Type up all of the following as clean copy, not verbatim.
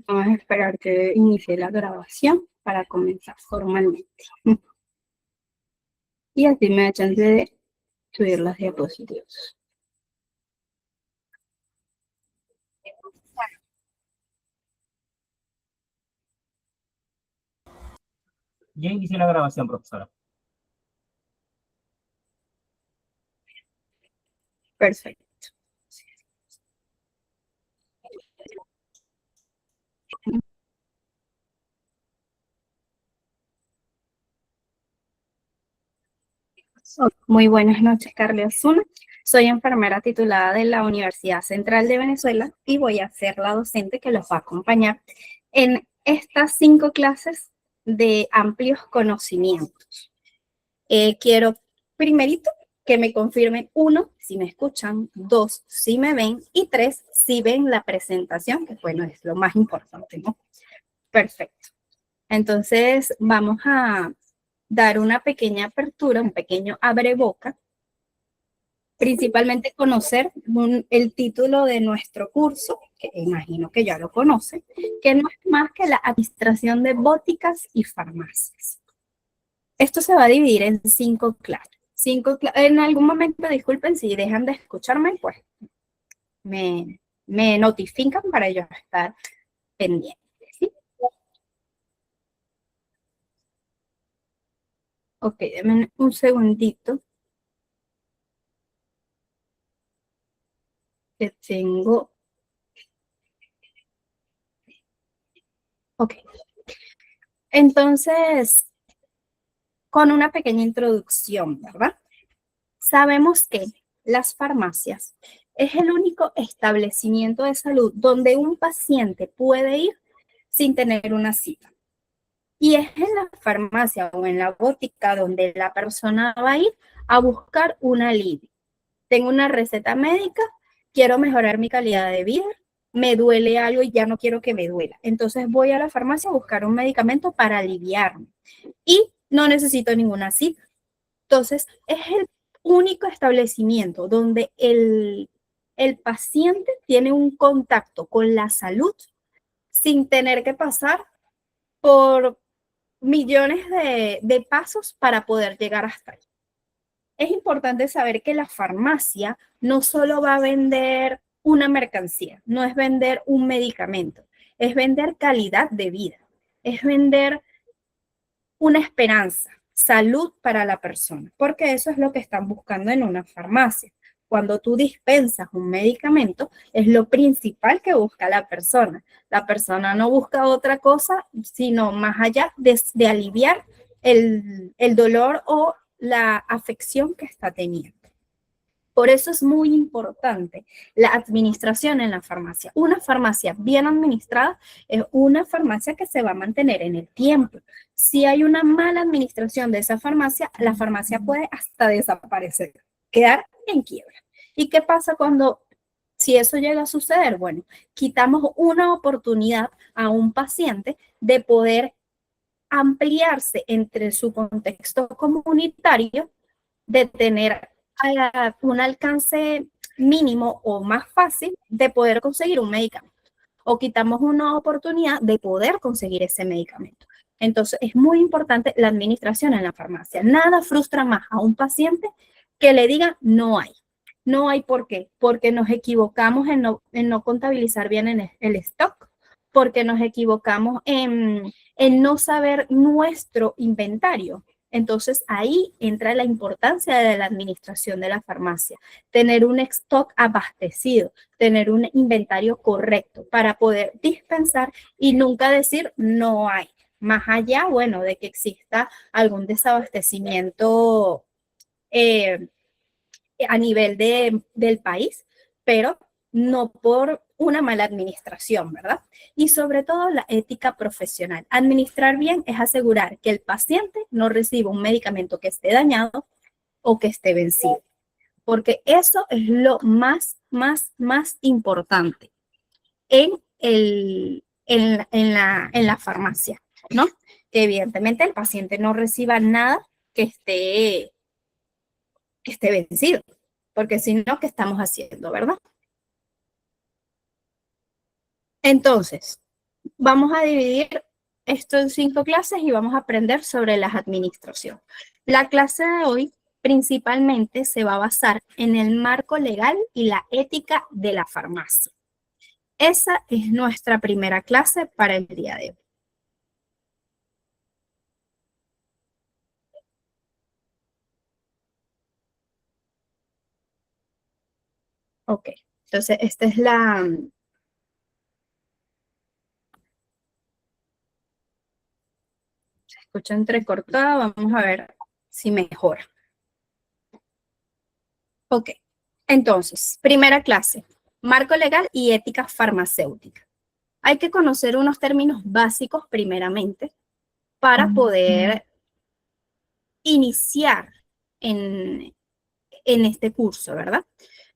Vamos a esperar que inicie la grabación para comenzar formalmente. Y así me da chance de subir las diapositivas. Ya inicié la grabación, profesora. Perfecto. Muy buenas noches, Carly Osuna. Soy enfermera titulada de la Universidad Central de Venezuela y voy a ser la docente que los va a acompañar en estas 5 clases de amplios conocimientos. Quiero primerito que me confirmen 1, si me escuchan, 2, si me ven y 3, si ven la presentación, que bueno, es lo más importante, ¿no? Perfecto. Entonces vamos a dar una pequeña apertura, un pequeño abreboca, principalmente conocer el título de nuestro curso, que imagino que ya lo conocen, que no es más que la administración de boticas y farmacias. Esto se va a dividir en 5 clases. En algún momento, disculpen si dejan de escucharme, pues me notifican para yo estar pendiente. ¿Sí? Ok, denme un segundito. Que tengo. Ok. Entonces, con una pequeña introducción, ¿verdad? Sabemos que las farmacias es el único establecimiento de salud donde un paciente puede ir sin tener una cita. Y es en la farmacia o en la botica donde la persona va a ir a buscar un alivio. Tengo una receta médica, quiero mejorar mi calidad de vida, me duele algo y ya no quiero que me duela. Entonces voy a la farmacia a buscar un medicamento para aliviarme y no necesito ninguna cita. Entonces es el único establecimiento donde el paciente tiene un contacto con la salud sin tener que pasar por millones de pasos para poder llegar hasta ahí. Es importante saber que la farmacia no solo va a vender una mercancía, no es vender un medicamento, es vender calidad de vida, es vender una esperanza, salud para la persona, porque eso es lo que están buscando en una farmacia. Cuando tú dispensas un medicamento, es lo principal que busca la persona. La persona no busca otra cosa, sino más allá de aliviar el dolor o la afección que está teniendo. Por eso es muy importante la administración en la farmacia. Una farmacia bien administrada es una farmacia que se va a mantener en el tiempo. Si hay una mala administración de esa farmacia, la farmacia puede hasta desaparecer, quedar en quiebra. ¿Y qué pasa si eso llega a suceder? Bueno, quitamos una oportunidad a un paciente de poder ampliarse entre su contexto comunitario, de tener un alcance mínimo o más fácil de poder conseguir un medicamento. O quitamos una oportunidad de poder conseguir ese medicamento. Entonces, es muy importante la administración en la farmacia. Nada frustra más a un paciente que le diga no hay. No hay por qué. Porque nos equivocamos en no contabilizar bien en el stock, porque nos equivocamos en no saber nuestro inventario. Entonces ahí entra la importancia de la administración de la farmacia, tener un stock abastecido, tener un inventario correcto para poder dispensar y nunca decir no hay. Más allá, bueno, de que exista algún desabastecimiento a nivel del país, pero no por una mala administración, ¿verdad? Y sobre todo la ética profesional. Administrar bien es asegurar que el paciente no reciba un medicamento que esté dañado o que esté vencido, porque eso es lo más importante en la farmacia, ¿no? Que evidentemente el paciente no reciba nada que esté vencido, porque si no, ¿qué estamos haciendo, verdad? Entonces, vamos a dividir esto en 5 clases y vamos a aprender sobre las administraciones. La clase de hoy principalmente se va a basar en el marco legal y la ética de la farmacia. Esa es nuestra primera clase para el día de hoy. Ok, entonces esta es la... Se escucha entrecortada, vamos a ver si mejora. Ok, entonces, primera clase, marco legal y ética farmacéutica. Hay que conocer unos términos básicos primeramente para poder iniciar en este curso, ¿verdad?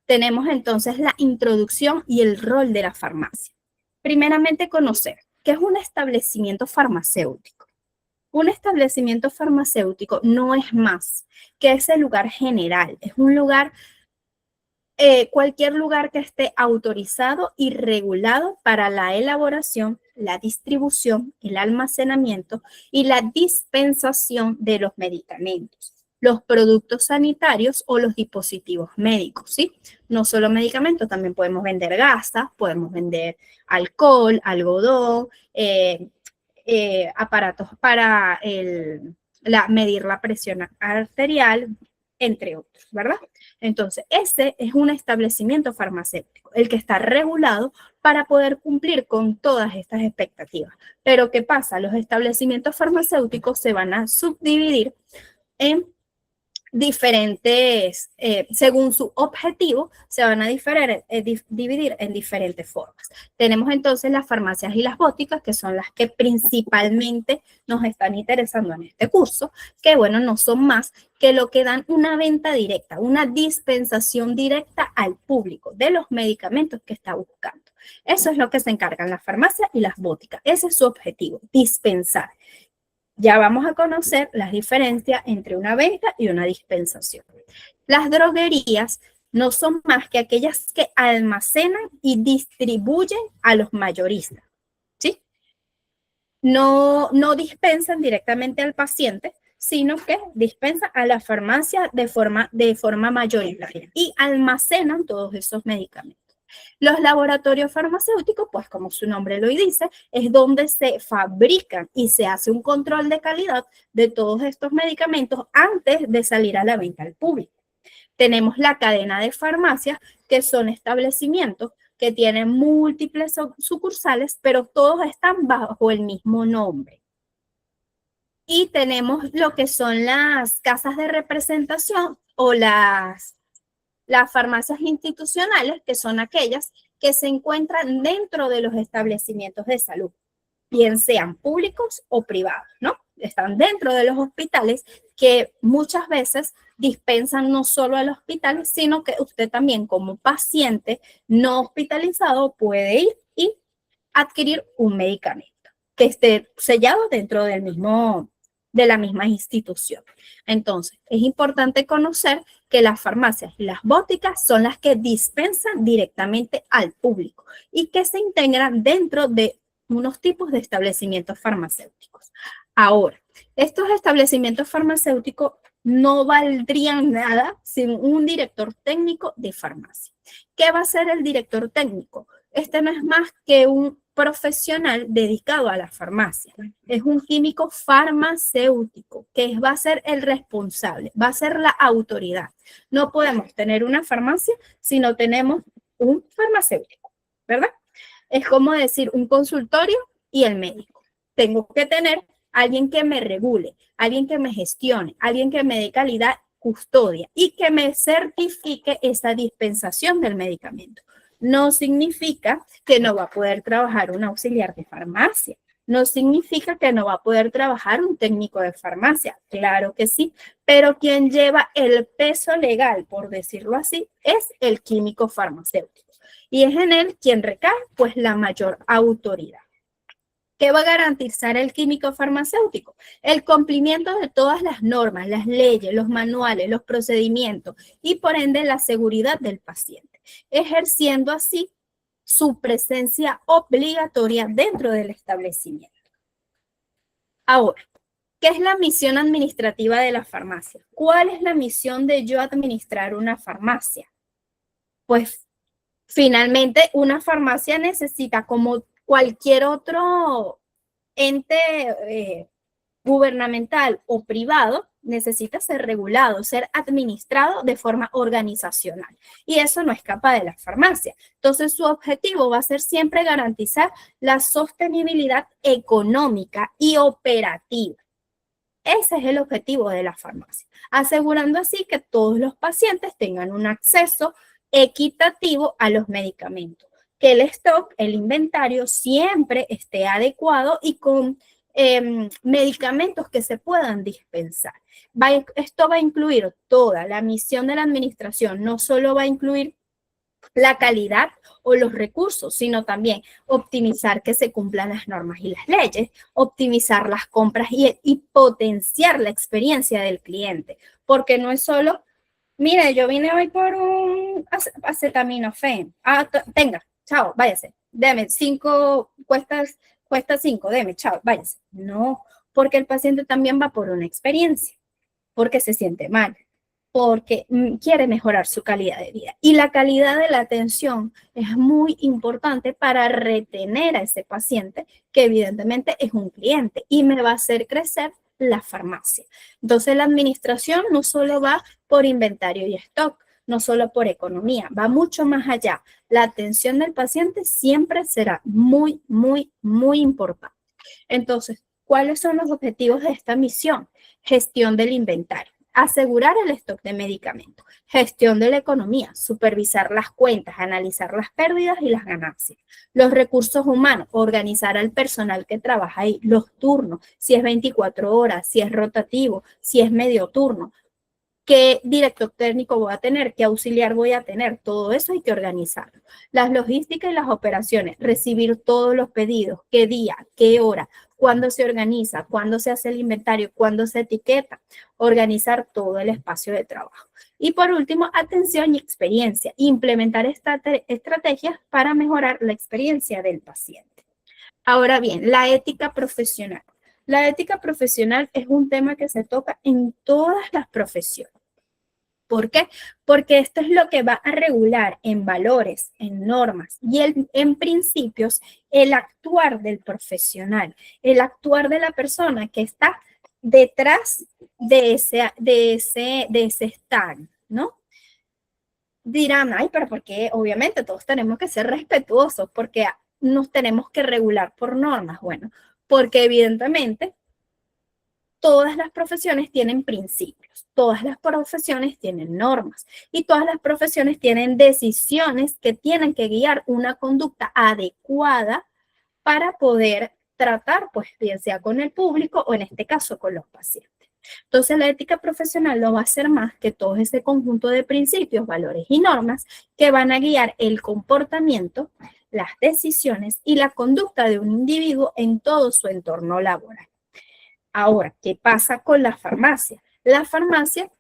Tenemos entonces la introducción y el rol de la farmacia. Primeramente, conocer qué es un establecimiento farmacéutico. Un establecimiento farmacéutico no es más que ese lugar general, es un lugar, cualquier lugar que esté autorizado y regulado para la elaboración, la distribución, el almacenamiento y la dispensación de los medicamentos, los productos sanitarios o los dispositivos médicos, ¿sí? No solo medicamentos, también podemos vender gasas, podemos vender alcohol, algodón, aparatos para medir la presión arterial, entre otros, ¿verdad? Entonces, este es un establecimiento farmacéutico, el que está regulado para poder cumplir con todas estas expectativas. Pero, ¿qué pasa? Los establecimientos farmacéuticos se van a subdividir en diferentes, según su objetivo, se van a dividir en diferentes formas. Tenemos entonces las farmacias y las boticas, que son las que principalmente nos están interesando en este curso, que bueno, no son más que lo que dan una venta directa, una dispensación directa al público de los medicamentos que está buscando. Eso es lo que se encargan las farmacias y las boticas. Ese es su objetivo, dispensar. Ya vamos a conocer las diferencias entre una venta y una dispensación. Las droguerías no son más que aquellas que almacenan y distribuyen a los mayoristas, ¿sí? No dispensan directamente al paciente, sino que dispensan a la farmacia de forma mayoritaria y almacenan todos esos medicamentos. Los laboratorios farmacéuticos, pues como su nombre lo dice, es donde se fabrican y se hace un control de calidad de todos estos medicamentos antes de salir a la venta al público. Tenemos la cadena de farmacias, que son establecimientos que tienen múltiples sucursales, pero todos están bajo el mismo nombre. Y tenemos lo que son las casas de representación o las farmacias institucionales, que son aquellas que se encuentran dentro de los establecimientos de salud, bien sean públicos o privados, ¿no? Están dentro de los hospitales, que muchas veces dispensan no solo al hospital, sino que usted también como paciente no hospitalizado puede ir y adquirir un medicamento que esté sellado dentro de la misma institución. Entonces, es importante conocer que las farmacias y las boticas son las que dispensan directamente al público y que se integran dentro de unos tipos de establecimientos farmacéuticos. Ahora, estos establecimientos farmacéuticos no valdrían nada sin un director técnico de farmacia. ¿Qué va a ser el director técnico? Este no es más que un profesional dedicado a la farmacia. Es un químico farmacéutico que va a ser el responsable, va a ser la autoridad. No podemos tener una farmacia si no tenemos un farmacéutico, ¿verdad? Es como decir un consultorio y el médico. Tengo que tener alguien que me regule, alguien que me gestione, alguien que me dé calidad, custodia y que me certifique esa dispensación del medicamento. No significa que no va a poder trabajar un auxiliar de farmacia. No significa que no va a poder trabajar un técnico de farmacia. Claro que sí, pero quien lleva el peso legal, por decirlo así, es el químico farmacéutico. Y es en él quien recae, pues, la mayor autoridad. ¿Qué va a garantizar el químico farmacéutico? El cumplimiento de todas las normas, las leyes, los manuales, los procedimientos y por ende la seguridad del paciente, ejerciendo así su presencia obligatoria dentro del establecimiento. Ahora, ¿qué es la misión administrativa de la farmacia? ¿Cuál es la misión de yo administrar una farmacia? Pues finalmente una farmacia necesita, como cualquier otro ente gubernamental o privado, necesita ser regulado, ser administrado de forma organizacional. Y eso no escapa de la farmacia. Entonces, su objetivo va a ser siempre garantizar la sostenibilidad económica y operativa. Ese es el objetivo de la farmacia, asegurando así que todos los pacientes tengan un acceso equitativo a los medicamentos, que el stock, el inventario siempre esté adecuado y con medicamentos que se puedan dispensar. Esto va a incluir toda la misión de la administración, no solo va a incluir la calidad o los recursos, sino también optimizar que se cumplan las normas y las leyes, optimizar las compras y potenciar la experiencia del cliente, porque no es solo, mire, yo vine hoy por un acetaminofén, tenga, chao, váyase, deme 5, cuesta 5, deme, chao, váyase. No, porque el paciente también va por una experiencia, porque se siente mal, porque quiere mejorar su calidad de vida. Y la calidad de la atención es muy importante para retener a ese paciente, que evidentemente es un cliente y me va a hacer crecer la farmacia. Entonces, la administración no solo va por inventario y stock, no solo por economía, va mucho más allá. La atención del paciente siempre será muy, muy, muy importante. Entonces, ¿cuáles son los objetivos de esta misión? Gestión del inventario, asegurar el stock de medicamentos, gestión de la economía, supervisar las cuentas, analizar las pérdidas y las ganancias. Los recursos humanos, organizar al personal que trabaja ahí, los turnos, si es 24 horas, si es rotativo, si es medio turno, qué director técnico voy a tener, qué auxiliar voy a tener, todo eso hay que organizarlo. Las logísticas y las operaciones, recibir todos los pedidos, qué día, qué hora, cuándo se organiza, cuándo se hace el inventario, cuándo se etiqueta, organizar todo el espacio de trabajo. Y por último, atención y experiencia, implementar estrategias para mejorar la experiencia del paciente. Ahora bien, la ética profesional. La ética profesional es un tema que se toca en todas las profesiones. ¿Por qué? Porque esto es lo que va a regular en valores, en normas y en principios el actuar del profesional, el actuar de la persona que está detrás de ese stand, ¿no? Dirán, ay, pero ¿por qué? Obviamente todos tenemos que ser respetuosos porque nos tenemos que regular por normas. Bueno, porque evidentemente todas las profesiones tienen principios, todas las profesiones tienen normas y todas las profesiones tienen decisiones que tienen que guiar una conducta adecuada para poder tratar, pues bien sea con el público o en este caso con los pacientes. Entonces la ética profesional no va a ser más que todo ese conjunto de principios, valores y normas que van a guiar el comportamiento, las decisiones y la conducta de un individuo en todo su entorno laboral. Ahora, ¿qué pasa con la farmacia? La farmacia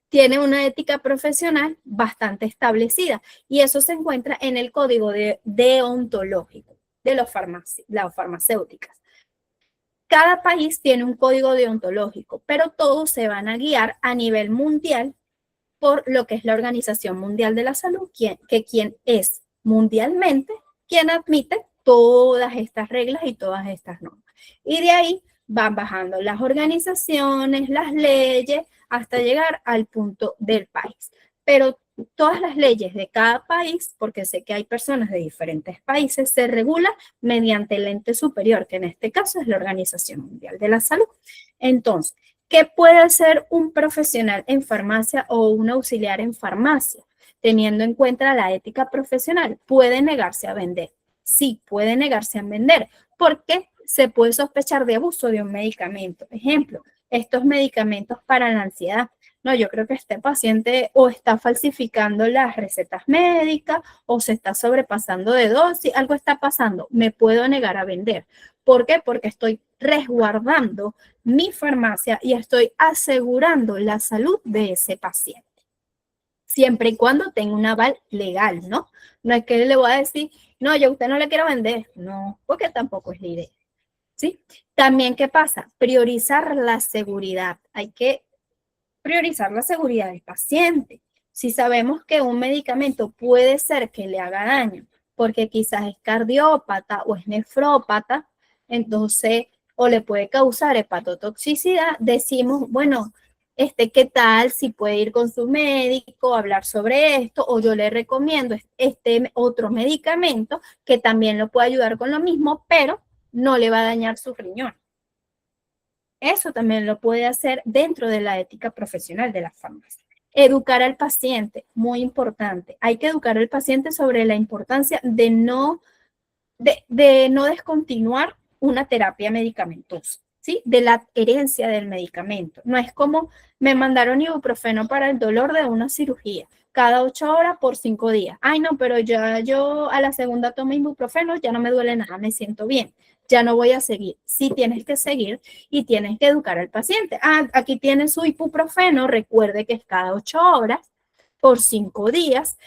tiene una ética profesional bastante establecida y eso se encuentra en el código deontológico de las farmacéuticas. Cada país tiene un código deontológico, pero todos se van a guiar a nivel mundial por lo que es la Organización Mundial de la Salud, quien es mundialmente quien admite todas estas reglas y todas estas normas. Y de ahí van bajando las organizaciones, las leyes, hasta llegar al punto del país. Pero todas las leyes de cada país, porque sé que hay personas de diferentes países, se regulan mediante el ente superior, que en este caso es la Organización Mundial de la Salud. Entonces, ¿qué puede hacer un profesional en farmacia o un auxiliar en farmacia? Teniendo en cuenta la ética profesional, puede negarse a vender. Sí, puede negarse a vender, porque se puede sospechar de abuso de un medicamento. Ejemplo, estos medicamentos para la ansiedad. No, yo creo que este paciente o está falsificando las recetas médicas o se está sobrepasando de dosis, algo está pasando, me puedo negar a vender. ¿Por qué? Porque estoy resguardando mi farmacia y estoy asegurando la salud de ese paciente. siempre y cuando tenga un aval legal, ¿no? No es que le voy a decir, no, yo a usted no le quiero vender, no, porque tampoco es la idea, ¿sí? También, ¿qué pasa? Priorizar la seguridad. Hay que priorizar la seguridad del paciente. Si sabemos que un medicamento puede ser que le haga daño, porque quizás es cardiópata o es nefrópata, entonces, o le puede causar hepatotoxicidad, decimos, bueno, ¿qué tal si puede ir con su médico, hablar sobre esto? O yo le recomiendo este otro medicamento que también lo puede ayudar con lo mismo, pero no le va a dañar su riñón. Eso también lo puede hacer dentro de la ética profesional de la farmacia. Educar al paciente, muy importante. Hay que educar al paciente sobre la importancia de no descontinuar una terapia medicamentosa, ¿sí? De la adherencia del medicamento. No es como me mandaron ibuprofeno para el dolor de una cirugía cada 8 horas por 5 días. Ay, no, pero ya yo a la segunda tomo ibuprofeno, ya no me duele nada, me siento bien. Ya no voy a seguir. Sí tienes que seguir y tienes que educar al paciente. Ah, aquí tiene su ibuprofeno, recuerde que es cada 8 horas por 5 días,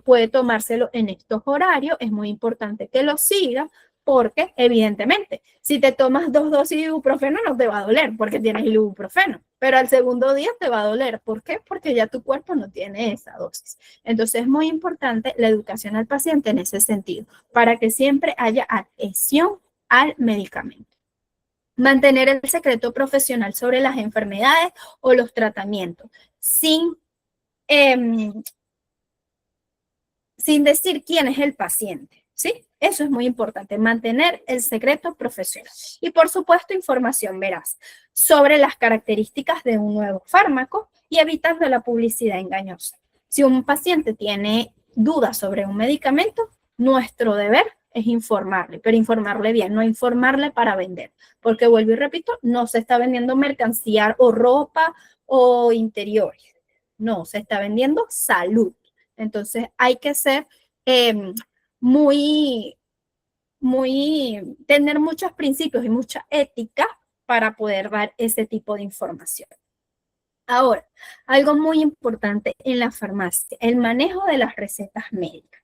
puede tomárselo en estos horarios, es muy importante que lo siga, porque evidentemente, si te tomas 2 dosis de ibuprofeno no te va a doler porque tienes el ibuprofeno, pero al segundo día te va a doler. ¿Por qué? Porque ya tu cuerpo no tiene esa dosis. Entonces es muy importante la educación al paciente en ese sentido, para que siempre haya adhesión al medicamento. Mantener el secreto profesional sobre las enfermedades o los tratamientos, sin decir quién es el paciente, ¿sí? Eso es muy importante, mantener el secreto profesional. Y por supuesto, información veraz sobre las características de un nuevo fármaco y evitando la publicidad engañosa. Si un paciente tiene dudas sobre un medicamento, nuestro deber es informarle, pero informarle bien, no informarle para vender, porque vuelvo y repito, no se está vendiendo mercancía o ropa o interiores, no, se está vendiendo salud. Entonces hay que ser tener muchos principios y mucha ética para poder dar ese tipo de información. Ahora, algo muy importante en la farmacia, el manejo de las recetas médicas.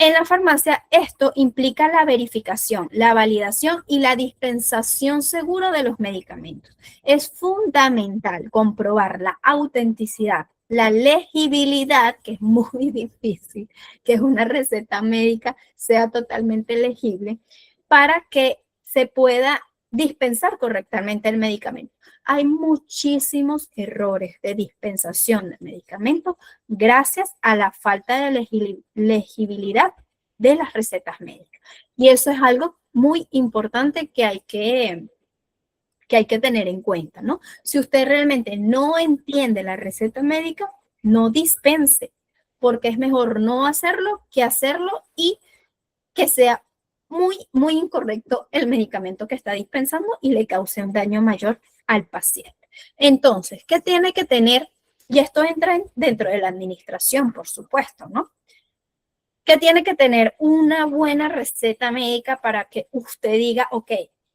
En la farmacia, esto implica la verificación, la validación y la dispensación segura de los medicamentos. Es fundamental comprobar la autenticidad, la legibilidad, que es muy difícil, que es una receta médica sea totalmente legible, para que se pueda dispensar correctamente el medicamento. Hay muchísimos errores de dispensación de medicamentos gracias a la falta de legibilidad de las recetas médicas. Y eso es algo muy importante que hay que tener en cuenta, ¿no? Si usted realmente no entiende la receta médica, no dispense, porque es mejor no hacerlo que hacerlo y que sea muy incorrecto el medicamento que está dispensando y le cause un daño mayor al paciente. Entonces, ¿qué tiene que tener? Y esto entra dentro de la administración, por supuesto, ¿no? ¿Qué tiene que tener una buena receta médica para que usted diga, ok,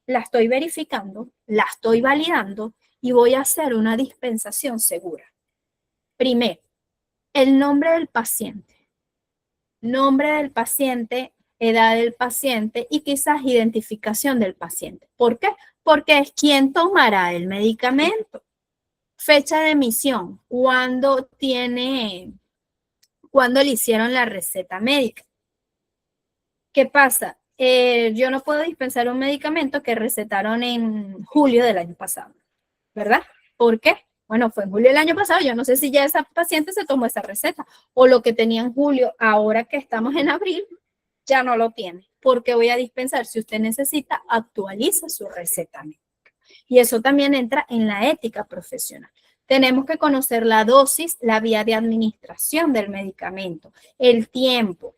la estoy verificando, la estoy validando y voy a hacer una dispensación segura? Primero, el nombre del paciente. Nombre del paciente, edad del paciente y quizás identificación del paciente. ¿Por qué? Porque es quien tomará el medicamento. Fecha de emisión, cuándo le hicieron la receta médica. ¿Qué pasa? Yo no puedo dispensar un medicamento que recetaron en julio del año pasado, ¿verdad? ¿Por qué? Bueno, fue en julio del año pasado, yo no sé si ya esa paciente se tomó esa receta o lo que tenía en julio, ahora que estamos en abril, ya no lo tiene. ¿Por qué voy a dispensar? Si usted necesita, actualiza su receta médica. Y eso también entra en la ética profesional. Tenemos que conocer la dosis, la vía de administración del medicamento, el tiempo,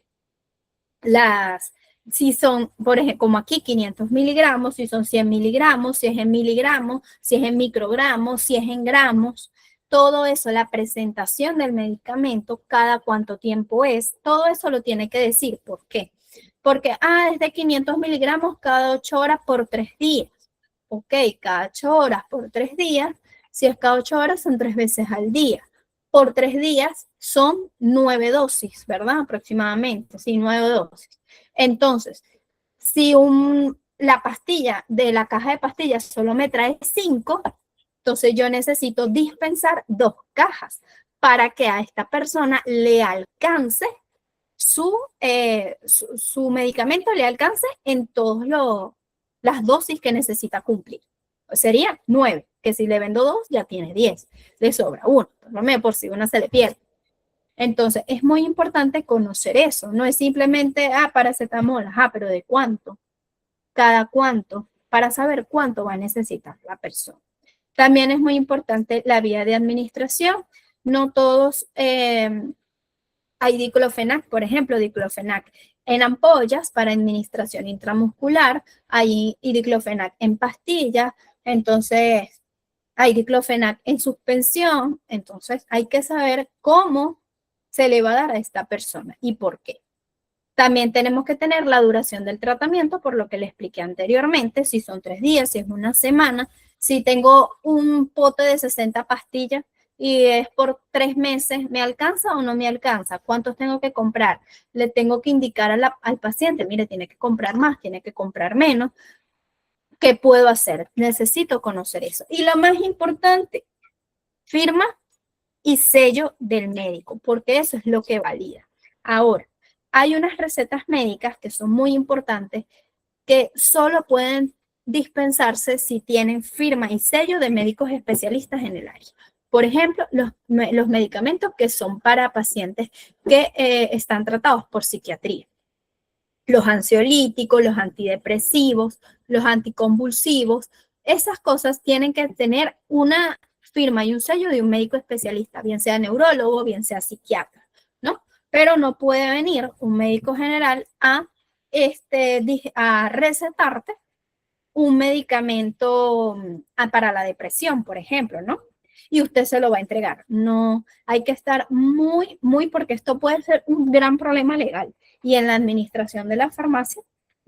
si son, por ejemplo, como aquí 500 miligramos, si son 100 miligramos, si es en miligramos, si es en microgramos, si es en gramos, todo eso, la presentación del medicamento, cada cuánto tiempo es, todo eso lo tiene que decir. ¿Por qué? Porque, es de 500 miligramos cada 8 horas por 3 días. Ok, cada 8 horas por 3 días, si es cada 8 horas son 3 veces al día. por 3 días son 9 dosis, ¿verdad? Aproximadamente, sí, 9 dosis. Entonces, si la pastilla de la caja de pastillas solo me trae 5, entonces yo necesito dispensar 2 cajas para que a esta persona le alcance su medicamento, le alcance en todas las dosis que necesita cumplir. Sería 9, que si le vendo 2 ya tiene 10, le sobra 1, por si una se le pierde. Entonces, es muy importante conocer eso. No es simplemente, paracetamol, pero ¿de cuánto? ¿Cada cuánto? Para saber cuánto va a necesitar la persona. También es muy importante la vía de administración. No todos, hay diclofenac, por ejemplo, diclofenac en ampollas para administración intramuscular, hay diclofenac en pastillas, entonces hay diclofenac en suspensión, entonces hay que saber cómo se le va a dar a esta persona y por qué. También tenemos que tener la duración del tratamiento, por lo que le expliqué anteriormente, si son 3 días, si es una semana, si tengo un pote de 60 pastillas y es por 3 meses, ¿me alcanza o no me alcanza? ¿Cuántos tengo que comprar? Le tengo que indicar al paciente, mire, tiene que comprar más, tiene que comprar menos. ¿Qué puedo hacer? Necesito conocer eso. Y lo más importante, firma y sello del médico, porque eso es lo que valida. Ahora, hay unas recetas médicas que son muy importantes que solo pueden dispensarse si tienen firma y sello de médicos especialistas en el área. Por ejemplo, los medicamentos que son para pacientes que están tratados por psiquiatría. Los ansiolíticos, los antidepresivos, los anticonvulsivos, esas cosas tienen que tener una firma y un sello de un médico especialista, bien sea neurólogo, bien sea psiquiatra, ¿no? Pero no puede venir un médico general a recetarte un medicamento para la depresión, por ejemplo, ¿no? Y usted se lo va a entregar. No, hay que estar muy, muy, porque esto puede ser un gran problema legal y en la administración de la farmacia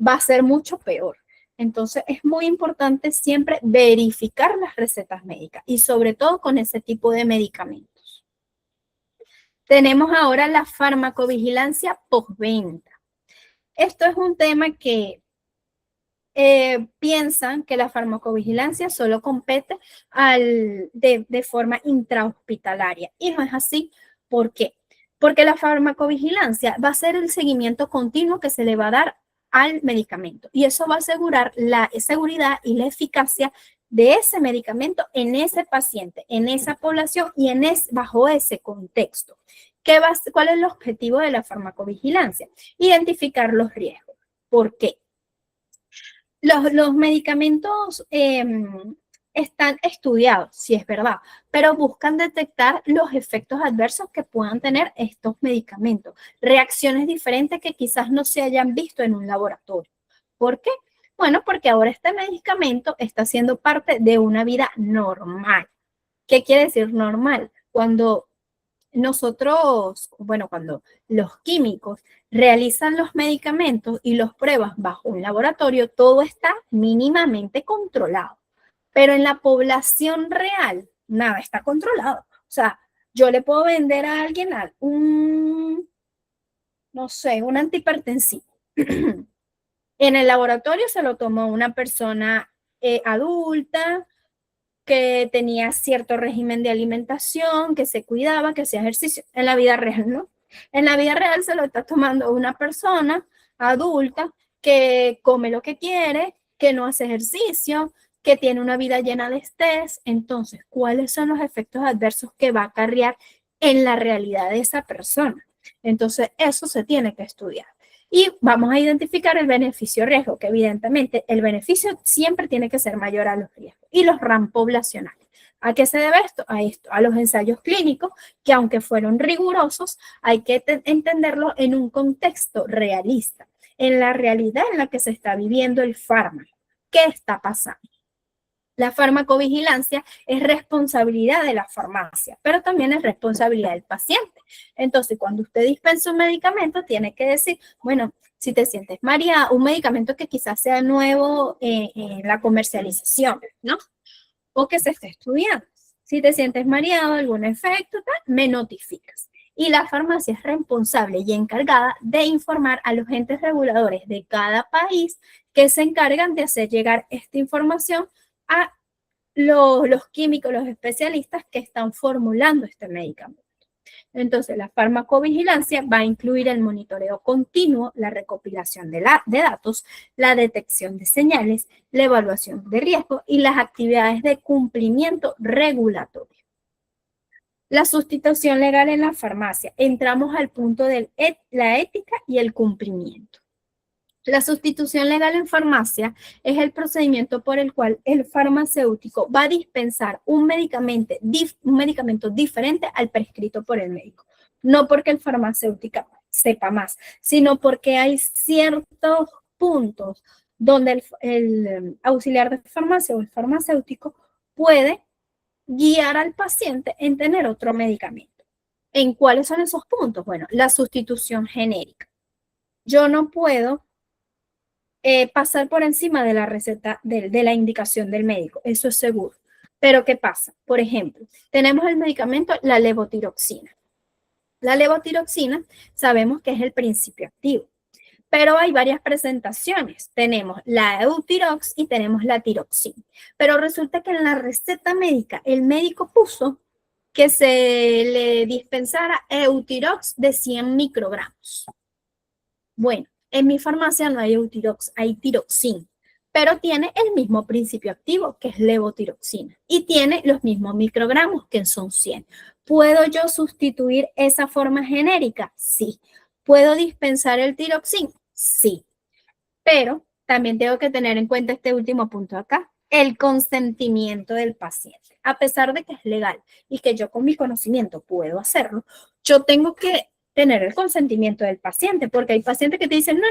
va a ser mucho peor. Entonces, es muy importante siempre verificar las recetas médicas y sobre todo con ese tipo de medicamentos. Tenemos ahora la farmacovigilancia postventa. Esto es un tema que piensan que la farmacovigilancia solo compete de forma intrahospitalaria y no es así. ¿Por qué? Porque la farmacovigilancia va a ser el seguimiento continuo que se le va a dar al medicamento y eso va a asegurar la seguridad y la eficacia de ese medicamento en ese paciente, en esa población y bajo ese contexto. ¿Cuál es el objetivo de la farmacovigilancia? Identificar los riesgos. ¿Por qué? Los medicamentos están estudiados, sí es verdad, pero buscan detectar los efectos adversos que puedan tener estos medicamentos, reacciones diferentes que quizás no se hayan visto en un laboratorio. ¿Por qué? Bueno, porque ahora este medicamento está siendo parte de una vida normal. ¿Qué quiere decir normal? Cuando cuando los químicos realizan los medicamentos y los pruebas bajo un laboratorio, todo está mínimamente controlado. Pero en la población real, nada está controlado. O sea, yo le puedo vender a alguien un antihipertensivo. En el laboratorio se lo tomó una persona adulta, que tenía cierto régimen de alimentación, que se cuidaba, que hacía ejercicio. En la vida real, ¿no? En la vida real se lo está tomando una persona adulta que come lo que quiere, que no hace ejercicio, que tiene una vida llena de estrés. Entonces, ¿cuáles son los efectos adversos que va a acarrear en la realidad de esa persona? Entonces, eso se tiene que estudiar. Y vamos a identificar el beneficio-riesgo, que evidentemente el beneficio siempre tiene que ser mayor a los riesgos. Y los RAM poblacionales. ¿A qué se debe esto? A los ensayos clínicos, que aunque fueron rigurosos, hay que entenderlo en un contexto realista, en la realidad en la que se está viviendo el fármaco. ¿Qué está pasando? La farmacovigilancia es responsabilidad de la farmacia, pero también es responsabilidad del paciente. Entonces, cuando usted dispensa un medicamento, tiene que decir, bueno, si te sientes mareada, un medicamento que quizás sea nuevo en la comercialización, ¿no? O que se esté estudiando. Si te sientes mareado, algún efecto, tal, me notificas. Y la farmacia es responsable y encargada de informar a los entes reguladores de cada país que se encargan de hacer llegar esta información a los químicos, los especialistas que están formulando este medicamento. Entonces, la farmacovigilancia va a incluir el monitoreo continuo, la recopilación de datos, la detección de señales, la evaluación de riesgo y las actividades de cumplimiento regulatorio. La sustitución legal en la farmacia. Entramos al punto de la ética y el cumplimiento. La sustitución legal en farmacia es el procedimiento por el cual el farmacéutico va a dispensar un medicamento diferente al prescrito por el médico. No porque el farmacéutico sepa más, sino porque hay ciertos puntos donde el auxiliar de farmacia o el farmacéutico puede guiar al paciente en tener otro medicamento. ¿En cuáles son esos puntos? Bueno, la sustitución genérica. Yo no puedo pasar por encima de la receta, de la indicación del médico, eso es seguro. Pero ¿qué pasa? Por ejemplo, tenemos el medicamento, la levotiroxina. La levotiroxina sabemos que es el principio activo, pero hay varias presentaciones. Tenemos la Eutirox y tenemos la tiroxina. Pero resulta que en la receta médica el médico puso que se le dispensara Eutirox de 100 microgramos. Bueno, en mi farmacia no hay Eutirox, hay tiroxina, pero tiene el mismo principio activo, que es levotiroxina, y tiene los mismos microgramos, que son 100. ¿Puedo yo sustituir esa forma genérica? Sí. ¿Puedo dispensar el tiroxin? Sí. Pero también tengo que tener en cuenta este último punto acá, el consentimiento del paciente. A pesar de que es legal y que yo con mi conocimiento puedo hacerlo, yo tengo que tener el consentimiento del paciente, porque hay pacientes que te dicen, no,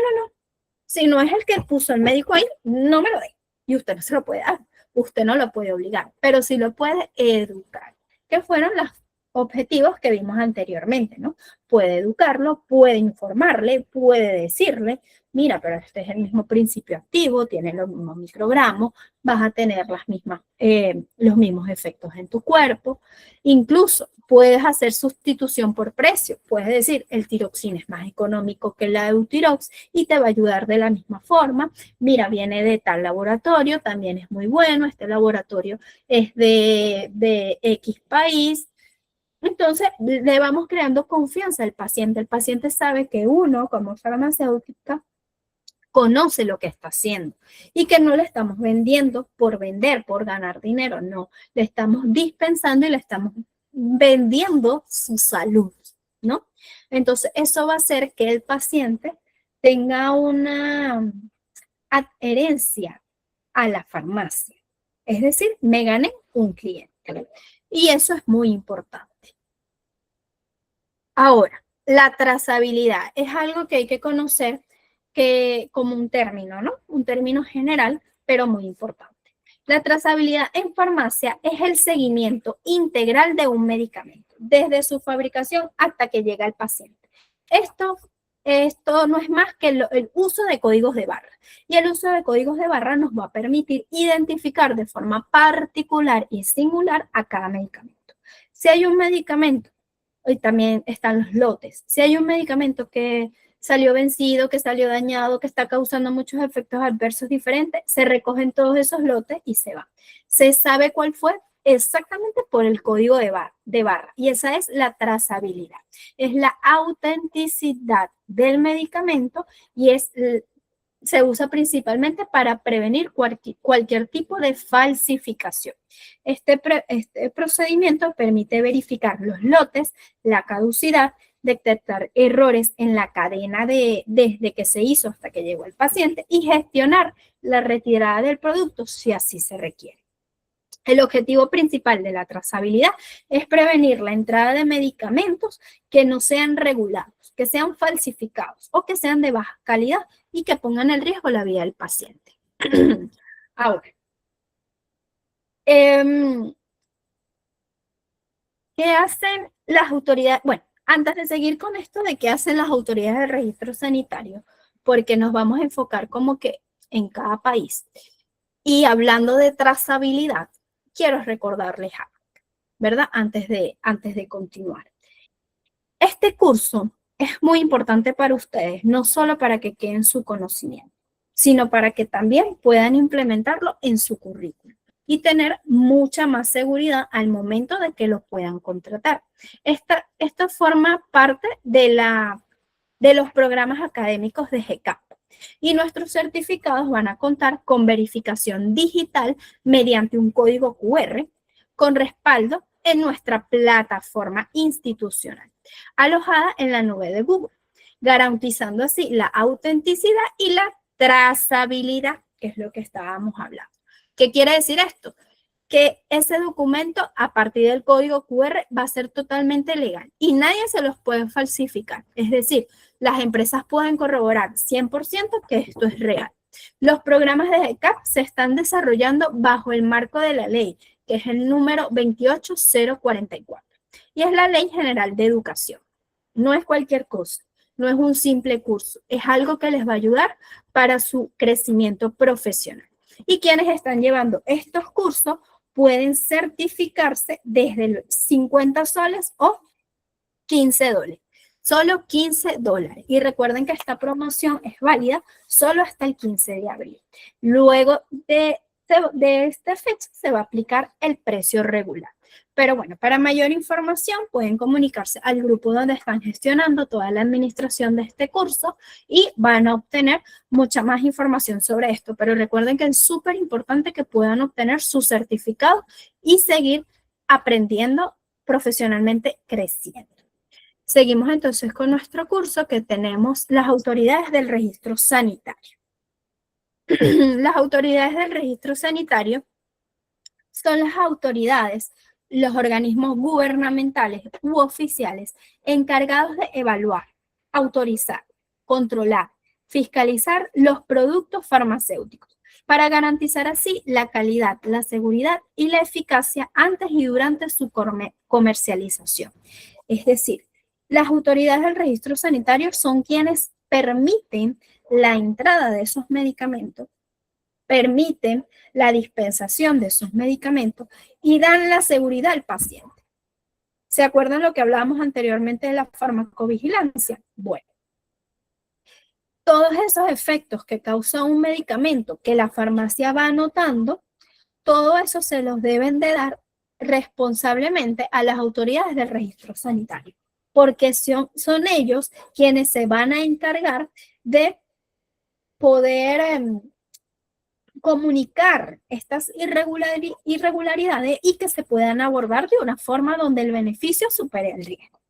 si no es el que puso el médico ahí, no me lo dé. Y usted no se lo puede dar, usted no lo puede obligar, pero sí lo puede educar, que fueron los objetivos que vimos anteriormente, ¿no? Puede educarlo, puede informarle, puede decirle, mira, pero este es el mismo principio activo, tiene los mismos microgramos, vas a tener los mismos efectos en tu cuerpo. Incluso puedes hacer sustitución por precio. Puedes decir, el tiroxina es más económico que la Eutirox y te va a ayudar de la misma forma. Mira, viene de tal laboratorio, también es muy bueno. Este laboratorio es de X país. Entonces, le vamos creando confianza al paciente. El paciente sabe que uno, como farmacéutica, conoce lo que está haciendo y que no le estamos vendiendo por vender, por ganar dinero, no, le estamos dispensando y le estamos vendiendo su salud, ¿no? Entonces, eso va a hacer que el paciente tenga una adherencia a la farmacia, es decir, me gané un cliente y eso es muy importante. Ahora, la trazabilidad es algo que hay que conocer como un término, ¿no? Un término general, pero muy importante. La trazabilidad en farmacia es el seguimiento integral de un medicamento, desde su fabricación hasta que llega al paciente. Esto no es más que el uso de códigos de barra. Y el uso de códigos de barra nos va a permitir identificar de forma particular y singular a cada medicamento. Si hay un medicamento, y también están los lotes, si hay un medicamento que salió vencido, que salió dañado, que está causando muchos efectos adversos diferentes, se recogen todos esos lotes y se va. Se sabe cuál fue exactamente por el código de barra y esa es la trazabilidad. Es la autenticidad del medicamento y se usa principalmente para prevenir cualquier tipo de falsificación. Este procedimiento permite verificar los lotes, la caducidad, detectar errores en la cadena desde que se hizo hasta que llegó al paciente y gestionar la retirada del producto si así se requiere. El objetivo principal de la trazabilidad es prevenir la entrada de medicamentos que no sean regulados, que sean falsificados o que sean de baja calidad y que pongan en riesgo la vida del paciente. Ahora, ¿qué hacen las autoridades? Bueno, antes de seguir con esto de qué hacen las autoridades del registro sanitario, porque nos vamos a enfocar como que en cada país. Y hablando de trazabilidad, quiero recordarles algo. ¿verdad? Antes de continuar. Este curso es muy importante para ustedes, no solo para que queden su conocimiento, sino para que también puedan implementarlo en su currículum y tener mucha más seguridad al momento de que lo puedan contratar. Esto forma parte de los programas académicos de GCAP y nuestros certificados van a contar con verificación digital mediante un código QR con respaldo en nuestra plataforma institucional, alojada en la nube de Google, garantizando así la autenticidad y la trazabilidad, que es lo que estábamos hablando. ¿Qué quiere decir esto? Que ese documento, a partir del código QR, va a ser totalmente legal y nadie se los puede falsificar. Es decir, las empresas pueden corroborar 100% que esto es real. Los programas de GCAP se están desarrollando bajo el marco de la ley, que es el número 28044, y es la Ley General de Educación. No es cualquier cosa, no es un simple curso, es algo que les va a ayudar para su crecimiento profesional. Y quienes están llevando estos cursos pueden certificarse desde los 50 soles o 15 dólares. Solo 15 dólares. Y recuerden que esta promoción es válida solo hasta el 15 de abril. Luego de esta fecha se va a aplicar el precio regular. Pero bueno, para mayor información pueden comunicarse al grupo donde están gestionando toda la administración de este curso y van a obtener mucha más información sobre esto. Pero recuerden que es súper importante que puedan obtener su certificado y seguir aprendiendo profesionalmente, creciendo. Seguimos entonces con nuestro curso que tenemos las autoridades del registro sanitario. Las autoridades del registro sanitario son las autoridades, los organismos gubernamentales u oficiales encargados de evaluar, autorizar, controlar, fiscalizar los productos farmacéuticos para garantizar así la calidad, la seguridad y la eficacia antes y durante su comercialización. Es decir, las autoridades del registro sanitario son quienes permiten la entrada de esos medicamentos, permiten la dispensación de esos medicamentos y dan la seguridad al paciente. ¿Se acuerdan lo que hablábamos anteriormente de la farmacovigilancia? Bueno, todos esos efectos que causa un medicamento que la farmacia va anotando, todo eso se los deben de dar responsablemente a las autoridades del registro sanitario, porque son ellos quienes se van a encargar de poder comunicar estas irregularidades y que se puedan abordar de una forma donde el beneficio supere el riesgo.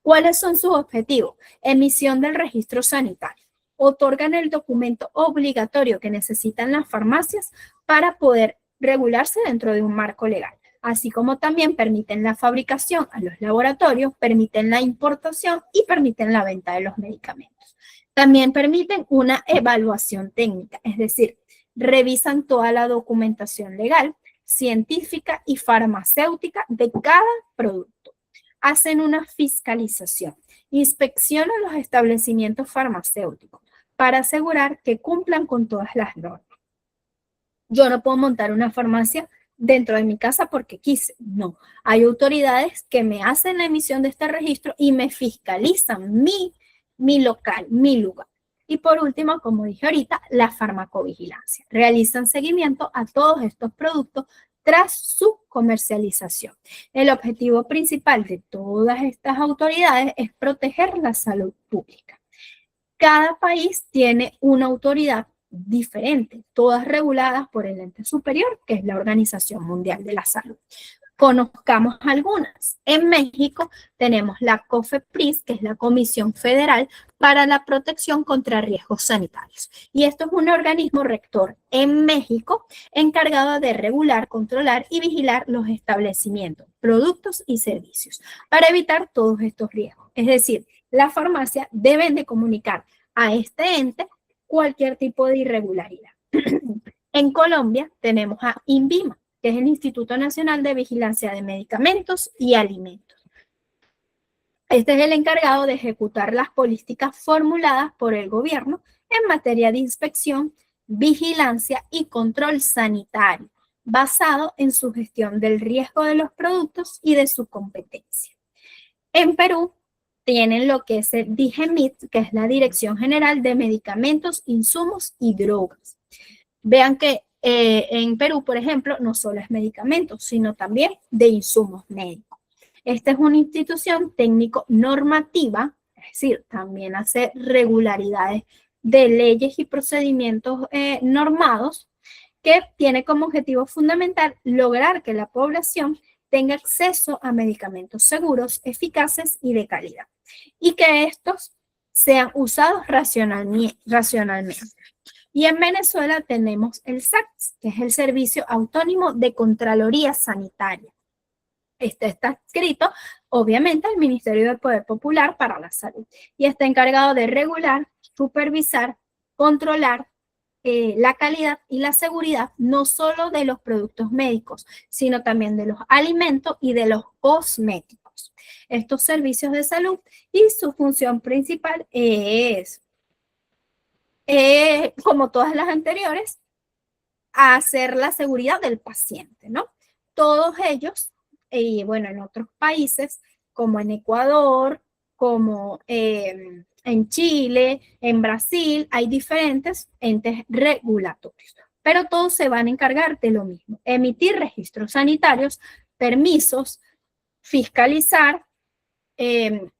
¿Cuáles son sus objetivos? Emisión del registro sanitario. Otorgan el documento obligatorio que necesitan las farmacias para poder regularse dentro de un marco legal, así como también permiten la fabricación a los laboratorios, permiten la importación y permiten la venta de los medicamentos. También permiten una evaluación técnica, es decir, revisan toda la documentación legal, científica y farmacéutica de cada producto. Hacen una fiscalización, inspeccionan los establecimientos farmacéuticos para asegurar que cumplan con todas las normas. Yo no puedo montar una farmacia dentro de mi casa porque quise, no. Hay autoridades que me hacen la emisión de este registro y me fiscalizan mi local, mi lugar. Y por último, como dije ahorita, la farmacovigilancia. Realizan seguimiento a todos estos productos tras su comercialización. El objetivo principal de todas estas autoridades es proteger la salud pública. Cada país tiene una autoridad diferente, todas reguladas por el ente superior, que es la Organización Mundial de la Salud. Conozcamos algunas. En México tenemos la COFEPRIS, que es la Comisión Federal para la Protección contra Riesgos Sanitarios. Y esto es un organismo rector en México encargado de regular, controlar y vigilar los establecimientos, productos y servicios para evitar todos estos riesgos. Es decir, las farmacias deben de comunicar a este ente cualquier tipo de irregularidad. En Colombia tenemos a INVIMA, que es el Instituto Nacional de Vigilancia de Medicamentos y Alimentos. Este es el encargado de ejecutar las políticas formuladas por el gobierno en materia de inspección, vigilancia y control sanitario basado en su gestión del riesgo de los productos y de su competencia. En Perú tienen lo que es el DIGEMIT, que es la Dirección General de Medicamentos, Insumos y Drogas. Vean que en Perú, por ejemplo, no solo es medicamentos, sino también de insumos médicos. Esta es una institución técnico-normativa, es decir, también hace regularidades de leyes y procedimientos normados, que tiene como objetivo fundamental lograr que la población tenga acceso a medicamentos seguros, eficaces y de calidad, y que estos sean usados racionalmente. Y en Venezuela tenemos el SACS, que es el Servicio Autónomo de Contraloría Sanitaria. Este está adscrito, obviamente, al Ministerio del Poder Popular para la Salud y está encargado de regular, supervisar, controlar la calidad y la seguridad no solo de los productos médicos, sino también de los alimentos y de los cosméticos. Estos servicios de salud y su función principal es, como todas las anteriores, hacer la seguridad del paciente, ¿no? Todos ellos, y bueno, en otros países, como en Ecuador, como en Chile, en Brasil, hay diferentes entes regulatorios, pero todos se van a encargar de lo mismo: emitir registros sanitarios, permisos, fiscalizar,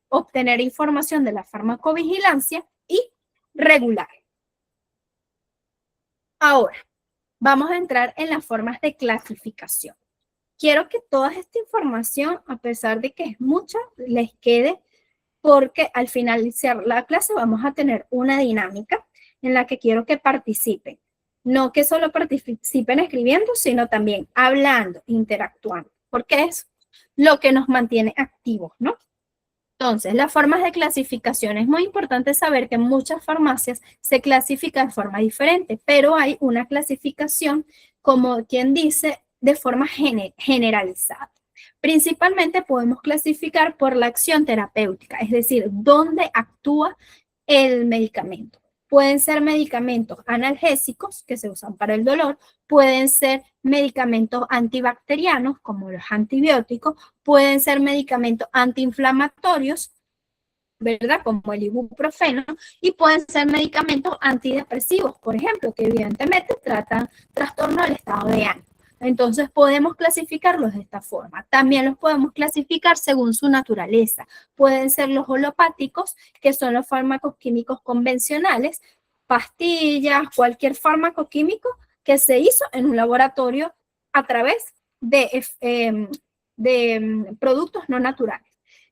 obtener información de la farmacovigilancia y regular. Ahora, vamos a entrar en las formas de clasificación. Quiero que toda esta información, a pesar de que es mucha, les quede, porque al finalizar la clase vamos a tener una dinámica en la que quiero que participen. No que solo participen escribiendo, sino también hablando, interactuando, porque es lo que nos mantiene activos, ¿no? Entonces, las formas de clasificación. Es muy importante saber que en muchas farmacias se clasifica de forma diferente, pero hay una clasificación, como quien dice, de forma generalizada. Principalmente podemos clasificar por la acción terapéutica, es decir, dónde actúa el medicamento. Pueden ser medicamentos analgésicos que se usan para el dolor, pueden ser medicamentos antibacterianos como los antibióticos, pueden ser medicamentos antiinflamatorios, ¿verdad? Como el ibuprofeno, y pueden ser medicamentos antidepresivos, por ejemplo, que evidentemente tratan trastorno del estado de ánimo. Entonces podemos clasificarlos de esta forma. También los podemos clasificar según su naturaleza. Pueden ser los holopáticos, que son los fármacos químicos convencionales, pastillas, cualquier fármaco químico que se hizo en un laboratorio a través de productos no naturales.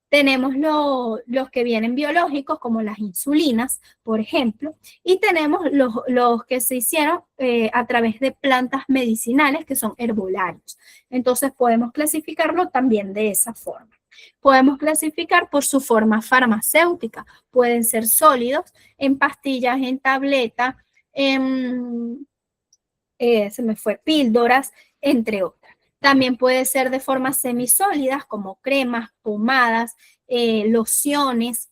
Tenemos los que vienen biológicos, como las insulinas, por ejemplo, y tenemos los que se hicieron a través de plantas medicinales, que son herbolarios. Entonces podemos clasificarlo también de esa forma. Podemos clasificar por su forma farmacéutica. Pueden ser sólidos, en pastillas, en tableta, píldoras, entre otras. También puede ser de formas semisólidas, como cremas, pomadas, lociones.